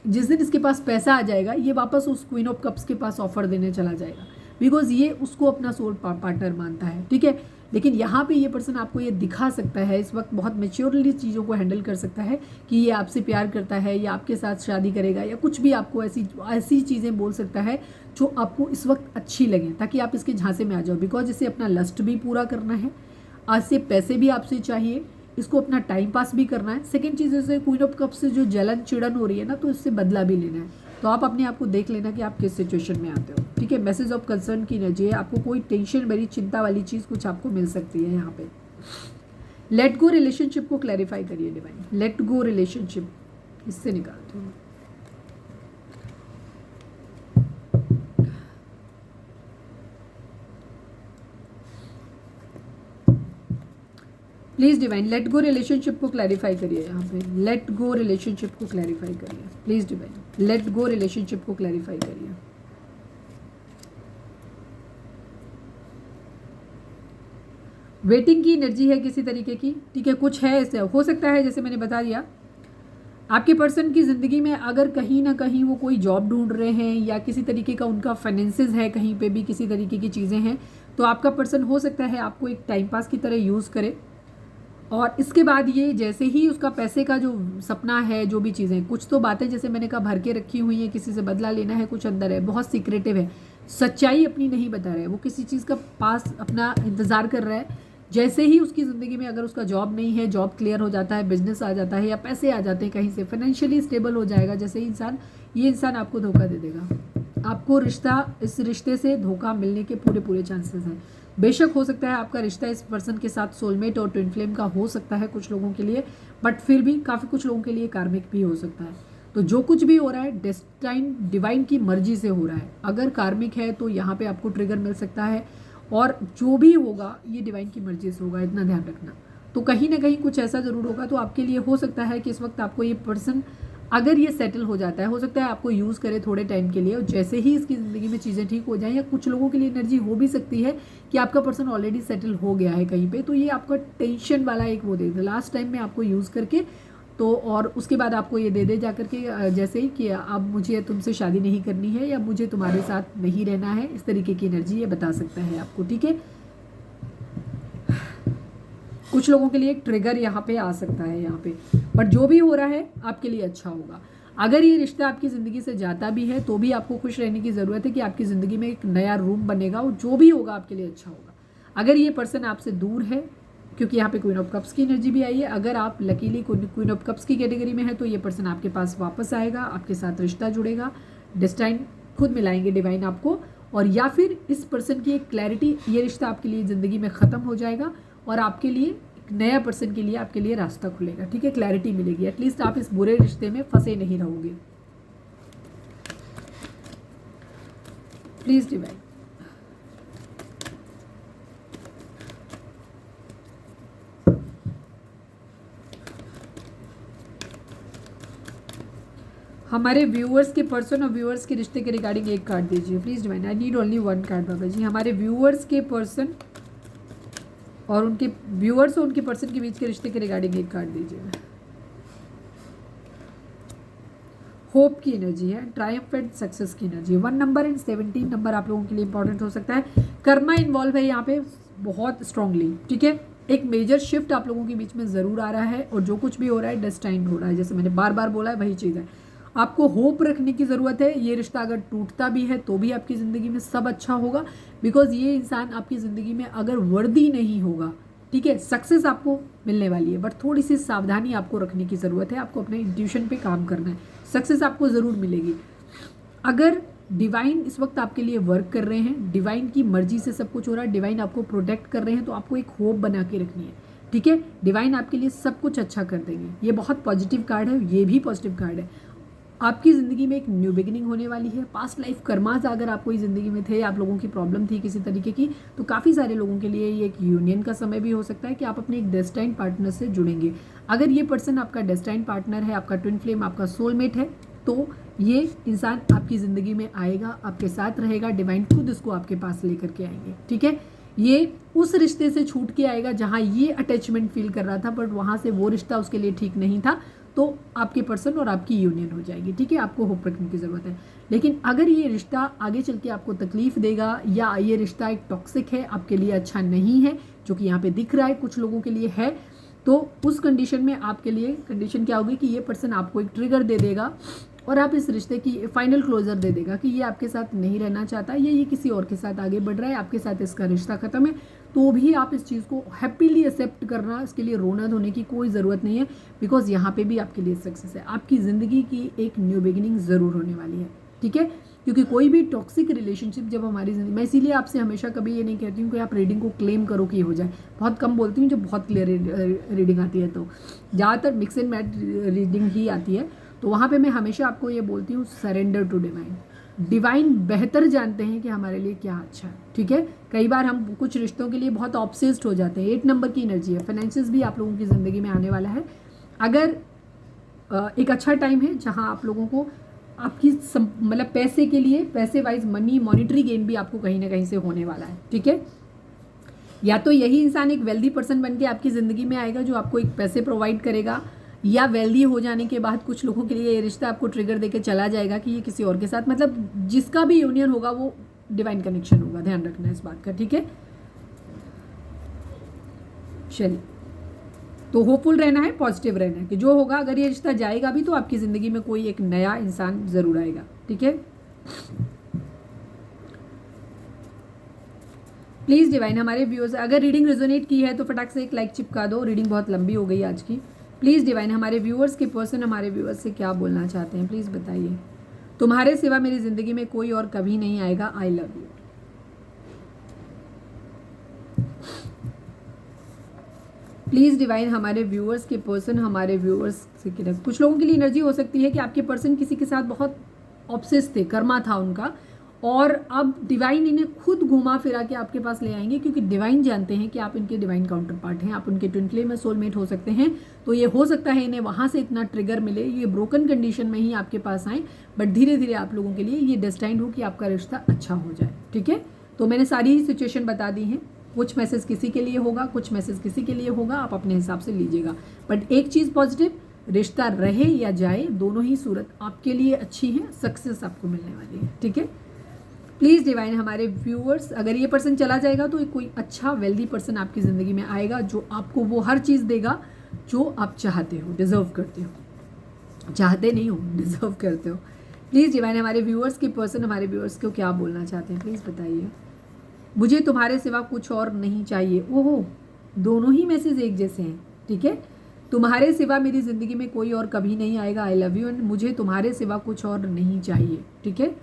जिस दिन इसके पास पैसा आ जाएगा, ये वापस उस क्वीन ऑफ कप्स के पास ऑफर देने चला जाएगा, बिकॉज ये उसको अपना सोल पार्टनर मानता है, ठीक है। लेकिन यहाँ पे ये पर्सन आपको ये दिखा सकता है इस वक्त, बहुत मेच्योरली चीज़ों को हैंडल कर सकता है कि ये आपसे प्यार करता है या आपके साथ शादी करेगा, या कुछ भी आपको ऐसी चीज़ें बोल सकता है जो आपको इस वक्त अच्छी लगें, ताकि आप इसके झांसे में आ जाओ। बिकॉज इसे अपना लस्ट भी पूरा करना है, आज से पैसे भी आपसे चाहिए, इसको अपना टाइम पास भी करना है। सेकेंड चीज़, जैसे क्वीन ऑफ कप से जो जलन चिड़न हो रही है ना, तो इससे बदला भी लेना है। तो आप अपने आप को देख लेना कि आप किस सिचुएशन में आते हो, ठीक है। मैसेज ऑफ कंसर्न की एनर्जी है, आपको कोई टेंशन भरी चिंता वाली चीज़ कुछ आपको मिल सकती है यहाँ पे। लेट गो रिलेशनशिप को क्लैरिफाई करिए डिवाइन। लेट गो रिलेशनशिप, इससे निकालते हो। Please divine late go relationship को क्लैरिफाई करिए यहाँ पे। लेट गो रिलेशनशिप को क्लैरिफाई करिए please divine. Late go relationship को क्लैरिफाई करिए। वेटिंग की एनर्जी है किसी तरीके की, ठीक है। कुछ है ऐसे, हो सकता है जैसे मैंने बता दिया, आपके पर्सन की ज़िंदगी में अगर कहीं ना कहीं वो कोई जॉब ढूंढ रहे हैं, या किसी तरीके का उनका फाइनेंसेस है, कहीं पे भी किसी तरीके की चीज़ें हैं, तो आपका पर्सन हो सकता है आपको एक टाइम पास की तरह यूज़ करे। और इसके बाद ये जैसे ही उसका पैसे का जो सपना है, जो भी चीज़ें, कुछ तो बातें जैसे मैंने कहा भर के रखी हुई हैं, किसी से बदला लेना है, कुछ अंदर है, बहुत सीक्रेटिव है, सच्चाई अपनी नहीं बता रहा है, वो किसी चीज़ का पास अपना इंतज़ार कर रहा है। जैसे ही उसकी ज़िंदगी में अगर उसका जॉब नहीं है, जॉब क्लियर हो जाता है, बिजनेस आ जाता है, या पैसे आ जाते हैं कहीं से, फाइनेंशियली स्टेबल हो जाएगा, जैसे ही ये इंसान आपको धोखा दे देगा। आपको इस रिश्ते से धोखा मिलने के पूरे चांसेस हैं। बेशक हो सकता है आपका रिश्ता इस पर्सन के साथ सोलमेट और ट्विन फ्लेम का हो सकता है कुछ लोगों के लिए, बट फिर भी काफ़ी कुछ लोगों के लिए कार्मिक भी हो सकता है। तो जो कुछ भी हो रहा है डेस्टाइन डिवाइन की मर्जी से हो रहा है। अगर कार्मिक है तो यहाँ पे आपको ट्रिगर मिल सकता है, और जो भी होगा ये डिवाइन की मर्जी से होगा, इतना ध्यान रखना। तो कहीं ना कहीं कुछ ऐसा ज़रूर होगा। तो आपके लिए हो सकता है कि इस वक्त आपको ये पर्सन, अगर ये सेटल हो जाता है, हो सकता है आपको यूज़ करे थोड़े टाइम के लिए, और जैसे ही इसकी ज़िंदगी में चीज़ें ठीक हो जाएं, या कुछ लोगों के लिए एनर्जी हो भी सकती है कि आपका पर्सन ऑलरेडी सेटल हो गया है कहीं पे, तो ये आपका टेंशन वाला एक वो दे दे लास्ट टाइम में आपको यूज़ करके, तो और उसके बाद आपको ये दे दे जा करके, जैसे ही कि अब मुझे तुमसे शादी नहीं करनी है, या मुझे तुम्हारे साथ नहीं रहना है, इस तरीके की एनर्जी ये बता सकता है आपको, ठीक है। कुछ लोगों के लिए एक ट्रिगर यहाँ पे आ सकता है यहाँ पे, बट जो भी हो रहा है आपके लिए अच्छा होगा। अगर ये रिश्ता आपकी ज़िंदगी से जाता भी है तो भी आपको खुश रहने की ज़रूरत है कि आपकी ज़िंदगी में एक नया रूम बनेगा, और जो भी होगा आपके लिए अच्छा होगा। अगर ये पर्सन आपसे दूर है, क्योंकि यहाँ पे क्वीन ऑफ कप्स की एनर्जी भी आई है, अगर आप लकीली क्वीन ऑफ कप्स की कैटेगरी में है, तो ये पर्सन आपके पास वापस आएगा, आपके साथ रिश्ता जुड़ेगा, डेस्टाइन खुद मिलाएंगे डिवाइन आपको। और या फिर इस पर्सन की एक क्लैरिटी, ये रिश्ता आपके लिए ज़िंदगी में ख़त्म हो जाएगा और आपके लिए नया पर्सन के लिए आपके लिए रास्ता खुलेगा, ठीक है, क्लैरिटी मिलेगी, एटलीस्ट आप इस बुरे रिश्ते में फंसे नहीं रहोगे। Please divine. हमारे व्यूअर्स के पर्सन और व्यूअर्स के रिश्ते के रिगार्डिंग एक कार्ड दीजिए please divine. I need only one card Baba ji. हमारे व्यूअर्स के पर्सन और उनके व्यूअर्स और उनके पर्सन के बीच के रिश्ते के रिगार्डिंग एक कार्ड दीजिए। होप की एनर्जी है, ट्रायम्फ एंड सक्सेस की एनर्जी। 1 नंबर एंड 17 नंबर आप लोगों के लिए इंपॉर्टेंट हो सकता है। कर्मा इन्वॉल्व है यहाँ पे बहुत स्ट्रांगली, ठीक है। एक मेजर शिफ्ट आप लोगों के बीच में ज़रूर आ रहा है और जो कुछ भी हो रहा है डेस्टाइन हो रहा है, जैसे मैंने बार बार बोला है वही चीज़ है। आपको होप रखने की ज़रूरत है। ये रिश्ता अगर टूटता भी है तो भी आपकी ज़िंदगी में सब अच्छा होगा, बिकॉज ये इंसान आपकी ज़िंदगी में अगर वर्दी नहीं होगा, ठीक है, सक्सेस आपको मिलने वाली है, बट थोड़ी सी सावधानी आपको रखने की ज़रूरत है। आपको अपने इंट्यूशन पे काम करना है, सक्सेस आपको ज़रूर मिलेगी। अगर डिवाइन इस वक्त आपके लिए वर्क कर रहे हैं, डिवाइन की मर्जी से सब कुछ हो रहा है, डिवाइन आपको प्रोटेक्ट कर रहे हैं, तो आपको एक होप बना के रखनी है, ठीक है। डिवाइन आपके लिए सब कुछ अच्छा कर देंगे। ये बहुत पॉजिटिव कार्ड है, ये भी पॉजिटिव कार्ड है। आपकी ज़िंदगी में एक न्यू बिगिनिंग होने वाली है। पास्ट लाइफ कर्मास अगर आप कोई ज़िंदगी में थे, आप लोगों की प्रॉब्लम थी किसी तरीके की, तो काफ़ी सारे लोगों के लिए ये एक यूनियन का समय भी हो सकता है कि आप अपने एक डेस्टाइन पार्टनर से जुड़ेंगे। अगर ये पर्सन आपका डेस्टाइन पार्टनर है, आपका ट्विन फ्लेम, आपका सोलमेट है, तो ये इंसान आपकी ज़िंदगी में आएगा, आपके साथ रहेगा। डिवाइन खुद इसको आपके पास लेकर के आएंगे, ठीक है। ये उस रिश्ते से छूट के आएगा जहाँ ये अटैचमेंट फील कर रहा था, बट वहाँ से वो रिश्ता उसके लिए ठीक नहीं था, तो आपके पर्सन और आपकी यूनियन हो जाएगी, ठीक है। आपको होप रखने की ज़रूरत है। लेकिन अगर ये रिश्ता आगे चल के आपको तकलीफ देगा या ये रिश्ता एक टॉक्सिक है, आपके लिए अच्छा नहीं है, जो कि यहाँ पे दिख रहा है कुछ लोगों के लिए है, तो उस कंडीशन में आपके लिए कंडीशन क्या होगी कि ये पर्सन आपको एक ट्रिगर दे देगा और आप इस रिश्ते की फाइनल क्लोजर दे देगा कि ये आपके साथ नहीं रहना चाहता, ये किसी और के साथ आगे बढ़ रहा है, आपके साथ इसका रिश्ता खत्म है। तो भी आप इस चीज़ को हैप्पीली एक्सेप्ट करना, इसके लिए रोना धोने की कोई ज़रूरत नहीं है, बिकॉज यहाँ पे भी आपके लिए सक्सेस है। आपकी ज़िंदगी की एक न्यू बिगिनिंग ज़रूर होने वाली है, ठीक है। क्योंकि कोई भी टॉक्सिक रिलेशनशिप जब हमारी ज़िंदगी, मैं इसीलिए आपसे हमेशा कभी ये नहीं कहती हूँ कि आप रीडिंग को क्लेम करो कि हो जाए, बहुत कम बोलती हूँ, जब बहुत क्लियर रीडिंग आती है तो ज़्यादातर मिक्स एंड मैच रीडिंग ही आती है, तो वहाँ पे मैं हमेशा आपको ये बोलती हूँ सरेंडर टू डिवाइन। डिवाइन बेहतर जानते हैं कि हमारे लिए क्या अच्छा है, ठीक है। कई बार हम कुछ रिश्तों के लिए बहुत ऑब्सेस्ड हो जाते हैं। 8 नंबर की एनर्जी है, फाइनेंशियस भी आप लोगों की ज़िंदगी में आने वाला है। अगर एक अच्छा टाइम है जहाँ आप लोगों को आपकी मतलब पैसे के लिए, पैसे वाइज मनी, मॉनिटरी गेन भी आपको कहीं ना कहीं से होने वाला है, ठीक है। या तो यही इंसान एक वेल्दी पर्सन बन के आपकी ज़िंदगी में आएगा जो आपको एक पैसे प्रोवाइड करेगा, या वेल्दी हो जाने के बाद कुछ लोगों के लिए ये रिश्ता आपको ट्रिगर देके चला जाएगा कि ये किसी और के साथ, मतलब जिसका भी यूनियन होगा वो डिवाइन कनेक्शन होगा, ध्यान रखना इस बात का, ठीक है। चलिए, तो होपफुल रहना है, पॉजिटिव रहना है कि जो होगा, अगर ये रिश्ता जाएगा भी तो आपकी ज़िंदगी में कोई एक नया इंसान ज़रूर आएगा, ठीक है। प्लीज़ डिवाइन हमारे व्यूअर्स, अगर रीडिंग रेजोनेट की है तो फटाक से एक लाइक चिपका दो। रीडिंग बहुत लंबी हो गई आज की। प्लीज़ डिवाइन हमारे व्यूअर्स के पर्सन हमारे व्यूअर्स से क्या बोलना चाहते हैं, प्लीज़ बताइए। तुम्हारे सिवा मेरी ज़िंदगी में कोई और कभी नहीं आएगा, I love you. Please divine हमारे व्यूअर्स के पर्सन हमारे व्यूअर्स से क्या, कुछ लोगों के लिए एनर्जी हो सकती है कि आपके पर्सन किसी के साथ बहुत ऑब्सेस थे, कर्मा था उनका, और अब डिवाइन इन्हें खुद घुमा फिरा के आपके पास ले आएंगे, क्योंकि डिवाइन जानते हैं कि आप इनके डिवाइन काउंटर पार्ट हैं, आप उनके ट्विन फ्लेम में सोलमेट हो सकते हैं। तो ये हो सकता है इन्हें वहाँ से इतना ट्रिगर मिले, ये ब्रोकन कंडीशन में ही आपके पास आए, बट धीरे धीरे आप लोगों के लिए ये डेस्टाइन्ड हो कि आपका रिश्ता अच्छा हो जाए, ठीक है। तो मैंने सारी सिचुएशन बता दी हैं। कुछ मैसेज किसी के लिए होगा, कुछ मैसेज किसी के लिए होगा, आप अपने हिसाब से लीजिएगा। बट एक चीज़ पॉजिटिव, रिश्ता रहे या जाए, दोनों ही सूरत आपके लिए अच्छी है, सक्सेस आपको मिलने वाली है, ठीक है। प्लीज़ डिवाइन हमारे व्यूअर्स, अगर ये पर्सन चला जाएगा तो कोई अच्छा वेल्दी पर्सन आपकी ज़िंदगी में आएगा जो आपको वो हर चीज़ देगा जो आप चाहते हो, डिज़र्व करते हो, चाहते नहीं हो, डिज़र्व करते हो। प्लीज़ डिवाइन हमारे व्यूअर्स के पर्सन हमारे व्यूअर्स को क्या बोलना चाहते हैं, प्लीज़ बताइए। मुझे तुम्हारे सिवा कुछ और नहीं चाहिए। ओहो, दोनों ही मैसेज एक जैसे हैं, ठीक है। तुम्हारे सिवा मेरी ज़िंदगी में कोई और कभी नहीं आएगा, आई लव यू, एंड मुझे तुम्हारे सिवा कुछ और नहीं चाहिए, ठीक है।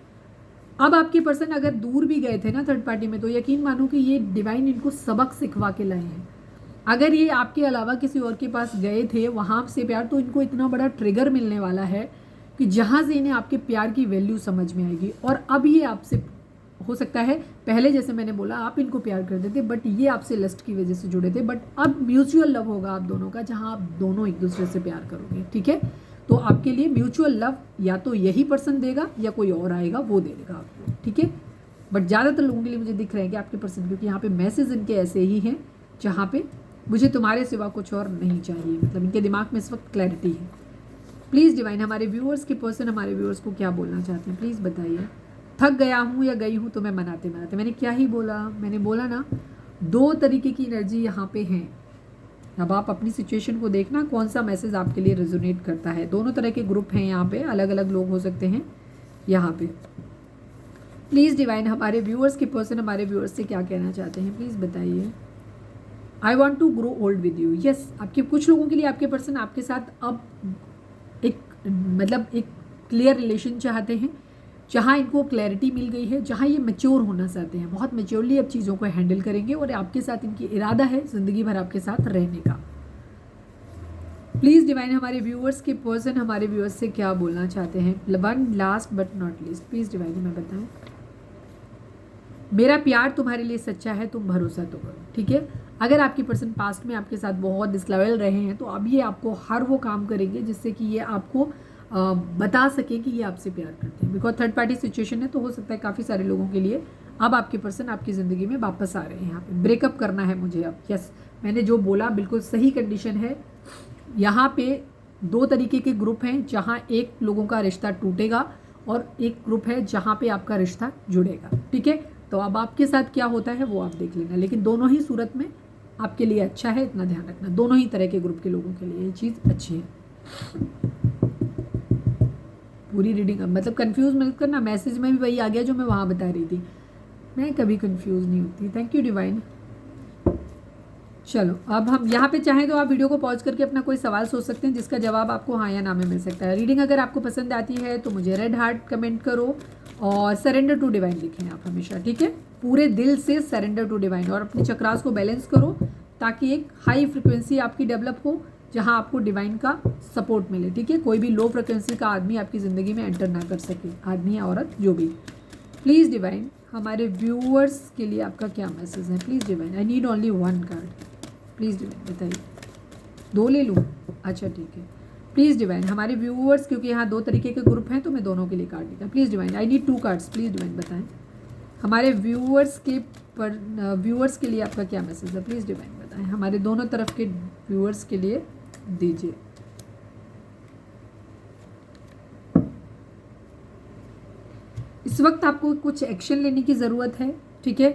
अब आपके पर्सन अगर दूर भी गए थे ना थर्ड पार्टी में, तो यकीन मानो कि ये डिवाइन इनको सबक सिखवा के लाए हैं। अगर ये आपके अलावा किसी और के पास गए थे वहाँ से प्यार, तो इनको इतना बड़ा ट्रिगर मिलने वाला है कि जहाँ से इन्हें आपके प्यार की वैल्यू समझ में आएगी। और अब ये आपसे, हो सकता है पहले जैसे मैंने बोला आप इनको प्यार करते थे, बट ये आपसे लस्ट की वजह से जुड़े थे, बट अब म्यूचुअल लव होगा आप दोनों का, जहाँ आप दोनों एक दूसरे से प्यार करोगे। ठीक है, तो आपके लिए म्यूचुअल लव या तो यही पर्सन देगा या कोई और आएगा वो दे देगा आपको। ठीक है, बट ज़्यादातर लोगों के लिए मुझे दिख रहे हैं कि आपके पर्सन, क्योंकि यहाँ पे मैसेज इनके ऐसे ही हैं जहाँ पे मुझे तुम्हारे सिवा कुछ और नहीं चाहिए, मतलब इनके दिमाग में इस वक्त क्लैरिटी है। प्लीज़ डिवाइन, हमारे व्यूअर्स के पर्सन हमारे व्यूअर्स को क्या बोलना चाहते हैं प्लीज़ बताइए। थक गया हूँ या गई हूँ तो मैं मनाते मनाते, मैंने क्या ही बोला, मैंने बोला ना 2 तरीके की एनर्जी यहाँ पे हैं। अब आप अपनी सिचुएशन को देखना कौन सा मैसेज आपके लिए रेजोनेट करता है। दोनों तरह के ग्रुप हैं यहाँ पे, अलग अलग लोग हो सकते हैं यहाँ पे। प्लीज़ डिवाइन, हमारे व्यूअर्स के पर्सन हमारे व्यूअर्स से क्या कहना चाहते हैं प्लीज़ बताइए। I want to grow old with you. Yes, आपके कुछ लोगों के लिए आपके पर्सन आपके साथ अब एक मतलब एक क्लियर रिलेशन चाहते हैं, जहाँ इनको क्लैरिटी मिल गई है, जहाँ ये मैच्योर होना चाहते हैं, बहुत मैच्योरली अब चीज़ों को हैंडल करेंगे और आपके साथ इनकी इरादा है ज़िंदगी भर आपके साथ रहने का। प्लीज़ डिवाइन, हमारे व्यूअर्स के पर्सन हमारे व्यूअर्स से क्या बोलना चाहते हैं। One last but not least, please divine हमें बताएं। मेरा प्यार तुम्हारे लिए सच्चा है, तुम भरोसा तो करो। ठीक है, अगर आपकी पर्सन पास्ट में आपके साथ बहुत डिसलॉयल रहे हैं तो अब ये आपको हर वो काम करेंगे जिससे कि ये आपको बता सके कि ये आपसे प्यार करते हैं। बिकॉज थर्ड पार्टी सिचुएशन है, तो हो सकता है काफ़ी सारे लोगों के लिए अब आपके पर्सन आपकी ज़िंदगी में वापस आ रहे हैं। यहाँ पे ब्रेकअप करना है मुझे अब। यस, मैंने जो बोला बिल्कुल सही कंडीशन है। यहाँ पे 2 तरीके के ग्रुप हैं, जहाँ एक लोगों का रिश्ता टूटेगा और एक ग्रुप है जहाँ पे आपका रिश्ता जुड़ेगा। ठीक है, तो अब आपके साथ क्या होता है वो आप देख लेना, लेकिन दोनों ही सूरत में आपके लिए अच्छा है, इतना ध्यान रखना। दोनों ही तरह के ग्रुप के लोगों के लिए ये चीज़ अच्छी है। पूरी रीडिंग मतलब कंफ्यूज मत करना, मैसेज में भी वही आ गया जो मैं वहाँ बता रही थी। मैं कभी कंफ्यूज नहीं होती। Thank you divine. चलो अब हम यहाँ पे चाहें तो आप वीडियो को पॉज करके अपना कोई सवाल सोच सकते हैं जिसका जवाब आपको हाँ या ना में मिल सकता है। रीडिंग अगर आपको पसंद आती है तो मुझे रेड हार्ट कमेंट करो और सरेंडर टू डिवाइन लिखें आप हमेशा। ठीक है, पूरे दिल से सरेंडर टू डिवाइन, और अपने चक्रास को बैलेंस करो ताकि एक हाई फ्रिक्वेंसी आपकी डेवलप हो जहाँ आपको डिवाइन का सपोर्ट मिले। ठीक है, कोई भी लो फ्रिक्वेंसी का आदमी आपकी ज़िंदगी में एंटर ना कर सके, आदमी या औरत जो भी। प्लीज़ डिवाइन, हमारे व्यूअर्स के लिए आपका क्या मैसेज है please divine. I need only 1 card please divine बताइए। 2 ले लूँ? अच्छा ठीक है। प्लीज़ डिवाइन, हमारे व्यूअर्स, क्योंकि यहाँ 2 तरीके के ग्रुप हैं तो मैं दोनों के लिए कार्ड लिखा। Please divine, I need 2 cards please divine बताएं। हमारे व्यूअर्स के लिए आपका क्या मैसेज है प्लीज़ डिवाइन बताएं। हमारे दोनों तरफ के व्यूअर्स के लिए दीजिए। इस वक्त आपको कुछ एक्शन लेने की ज़रूरत है। ठीक है,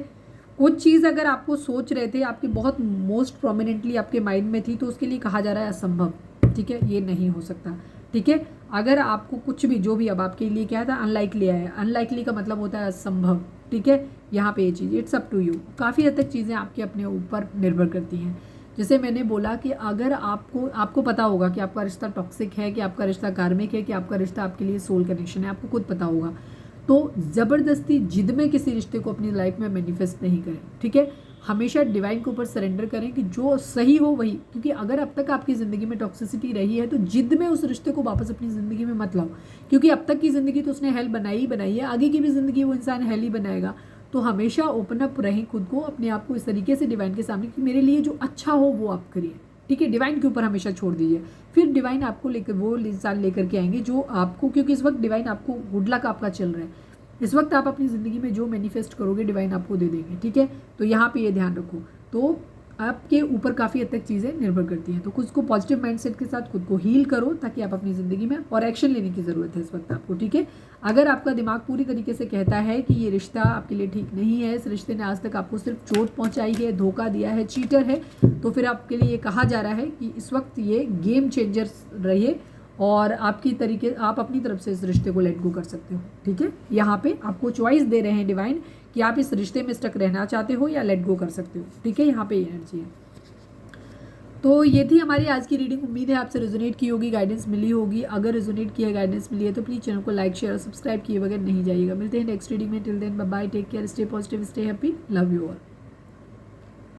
कुछ चीज़ अगर आपको सोच रहे थे, आपके बहुत मोस्ट प्रोमिनेंटली आपके माइंड में थी, तो उसके लिए कहा जा रहा है असंभव। ठीक है, ये नहीं हो सकता। ठीक है, अगर आपको कुछ भी जो भी अब आपके लिए क्या था अनलाइकली आया, अनलाइकली का मतलब होता है असंभव। ठीक है, यहाँ पे ये चीज़ इट्स अप टू यू। काफ़ी हद तक चीज़ें आपके अपने ऊपर निर्भर करती हैं। जैसे मैंने बोला कि अगर आपको पता होगा कि आपका रिश्ता टॉक्सिक है, कि आपका रिश्ता कार्मिक है, कि आपका रिश्ता आपके लिए सोल कनेक्शन है, आपको खुद पता होगा, तो ज़बरदस्ती जिद में किसी रिश्ते को अपनी लाइफ में मैनिफेस्ट नहीं करें। ठीक है, हमेशा डिवाइन के ऊपर सरेंडर करें कि जो सही हो वही, क्योंकि अगर अब तक आपकी ज़िंदगी में टॉक्सिसिटी रही है तो जिद में उस रिश्ते को वापस अपनी ज़िंदगी में मत लाओ, क्योंकि अब तक की ज़िंदगी तो उसने हेल बनाई ही बनाई है, आगे की भी ज़िंदगी वो इंसान हेल ही बनाएगा। तो हमेशा ओपन अप रहें खुद को, अपने आप को इस तरीके से डिवाइन के सामने कि मेरे लिए जो अच्छा हो वो आप करिए। ठीक है, डिवाइन के ऊपर हमेशा छोड़ दीजिए, फिर डिवाइन आपको लेकर वो इंसान लेकर के आएंगे जो आपको, क्योंकि इस वक्त डिवाइन आपको गुड लक आपका चल रहा है, इस वक्त आप अपनी ज़िंदगी में जो मैनिफेस्ट करोगे डिवाइन आपको दे देंगे। ठीक है, तो यहाँ पे ये ध्यान रखो। तो आपके ऊपर काफ़ी हद तक चीज़ें निर्भर करती हैं, तो खुद को पॉजिटिव माइंडसेट के साथ खुद को हील करो ताकि आप अपनी ज़िंदगी में, और एक्शन लेने की ज़रूरत है इस वक्त आपको। ठीक है, अगर आपका दिमाग पूरी तरीके से कहता है कि ये रिश्ता आपके लिए ठीक नहीं है, इस रिश्ते ने आज तक आपको सिर्फ चोट पहुँचाई है, धोखा दिया है, चीटर है, तो फिर आपके लिए ये कहा जा रहा है कि इस वक्त ये गेम चेंजर रहिए और आप अपनी तरफ से इस रिश्ते को लेट गो कर सकते हो। ठीक है, यहाँ पे आपको चॉइस दे रहे हैं डिवाइन कि आप इस रिश्ते में स्टक रहना चाहते हो या लेट गो कर सकते हो। ठीक है, यहाँ पे ये एनर्जी है। तो ये थी हमारी आज की रीडिंग। उम्मीद है आपसे रेजोनेट की होगी, गाइडेंस मिली होगी। अगर रेजोनेट किया, गाइडेंस मिली है तो प्लीज़ चैनल को लाइक शेयर और सब्सक्राइब किए बगैर नहीं जाइएगा। मिलते हैं नेक्स्ट रीडिंग में। Till then bye bye, take care, stay positive, stay happy, love you all.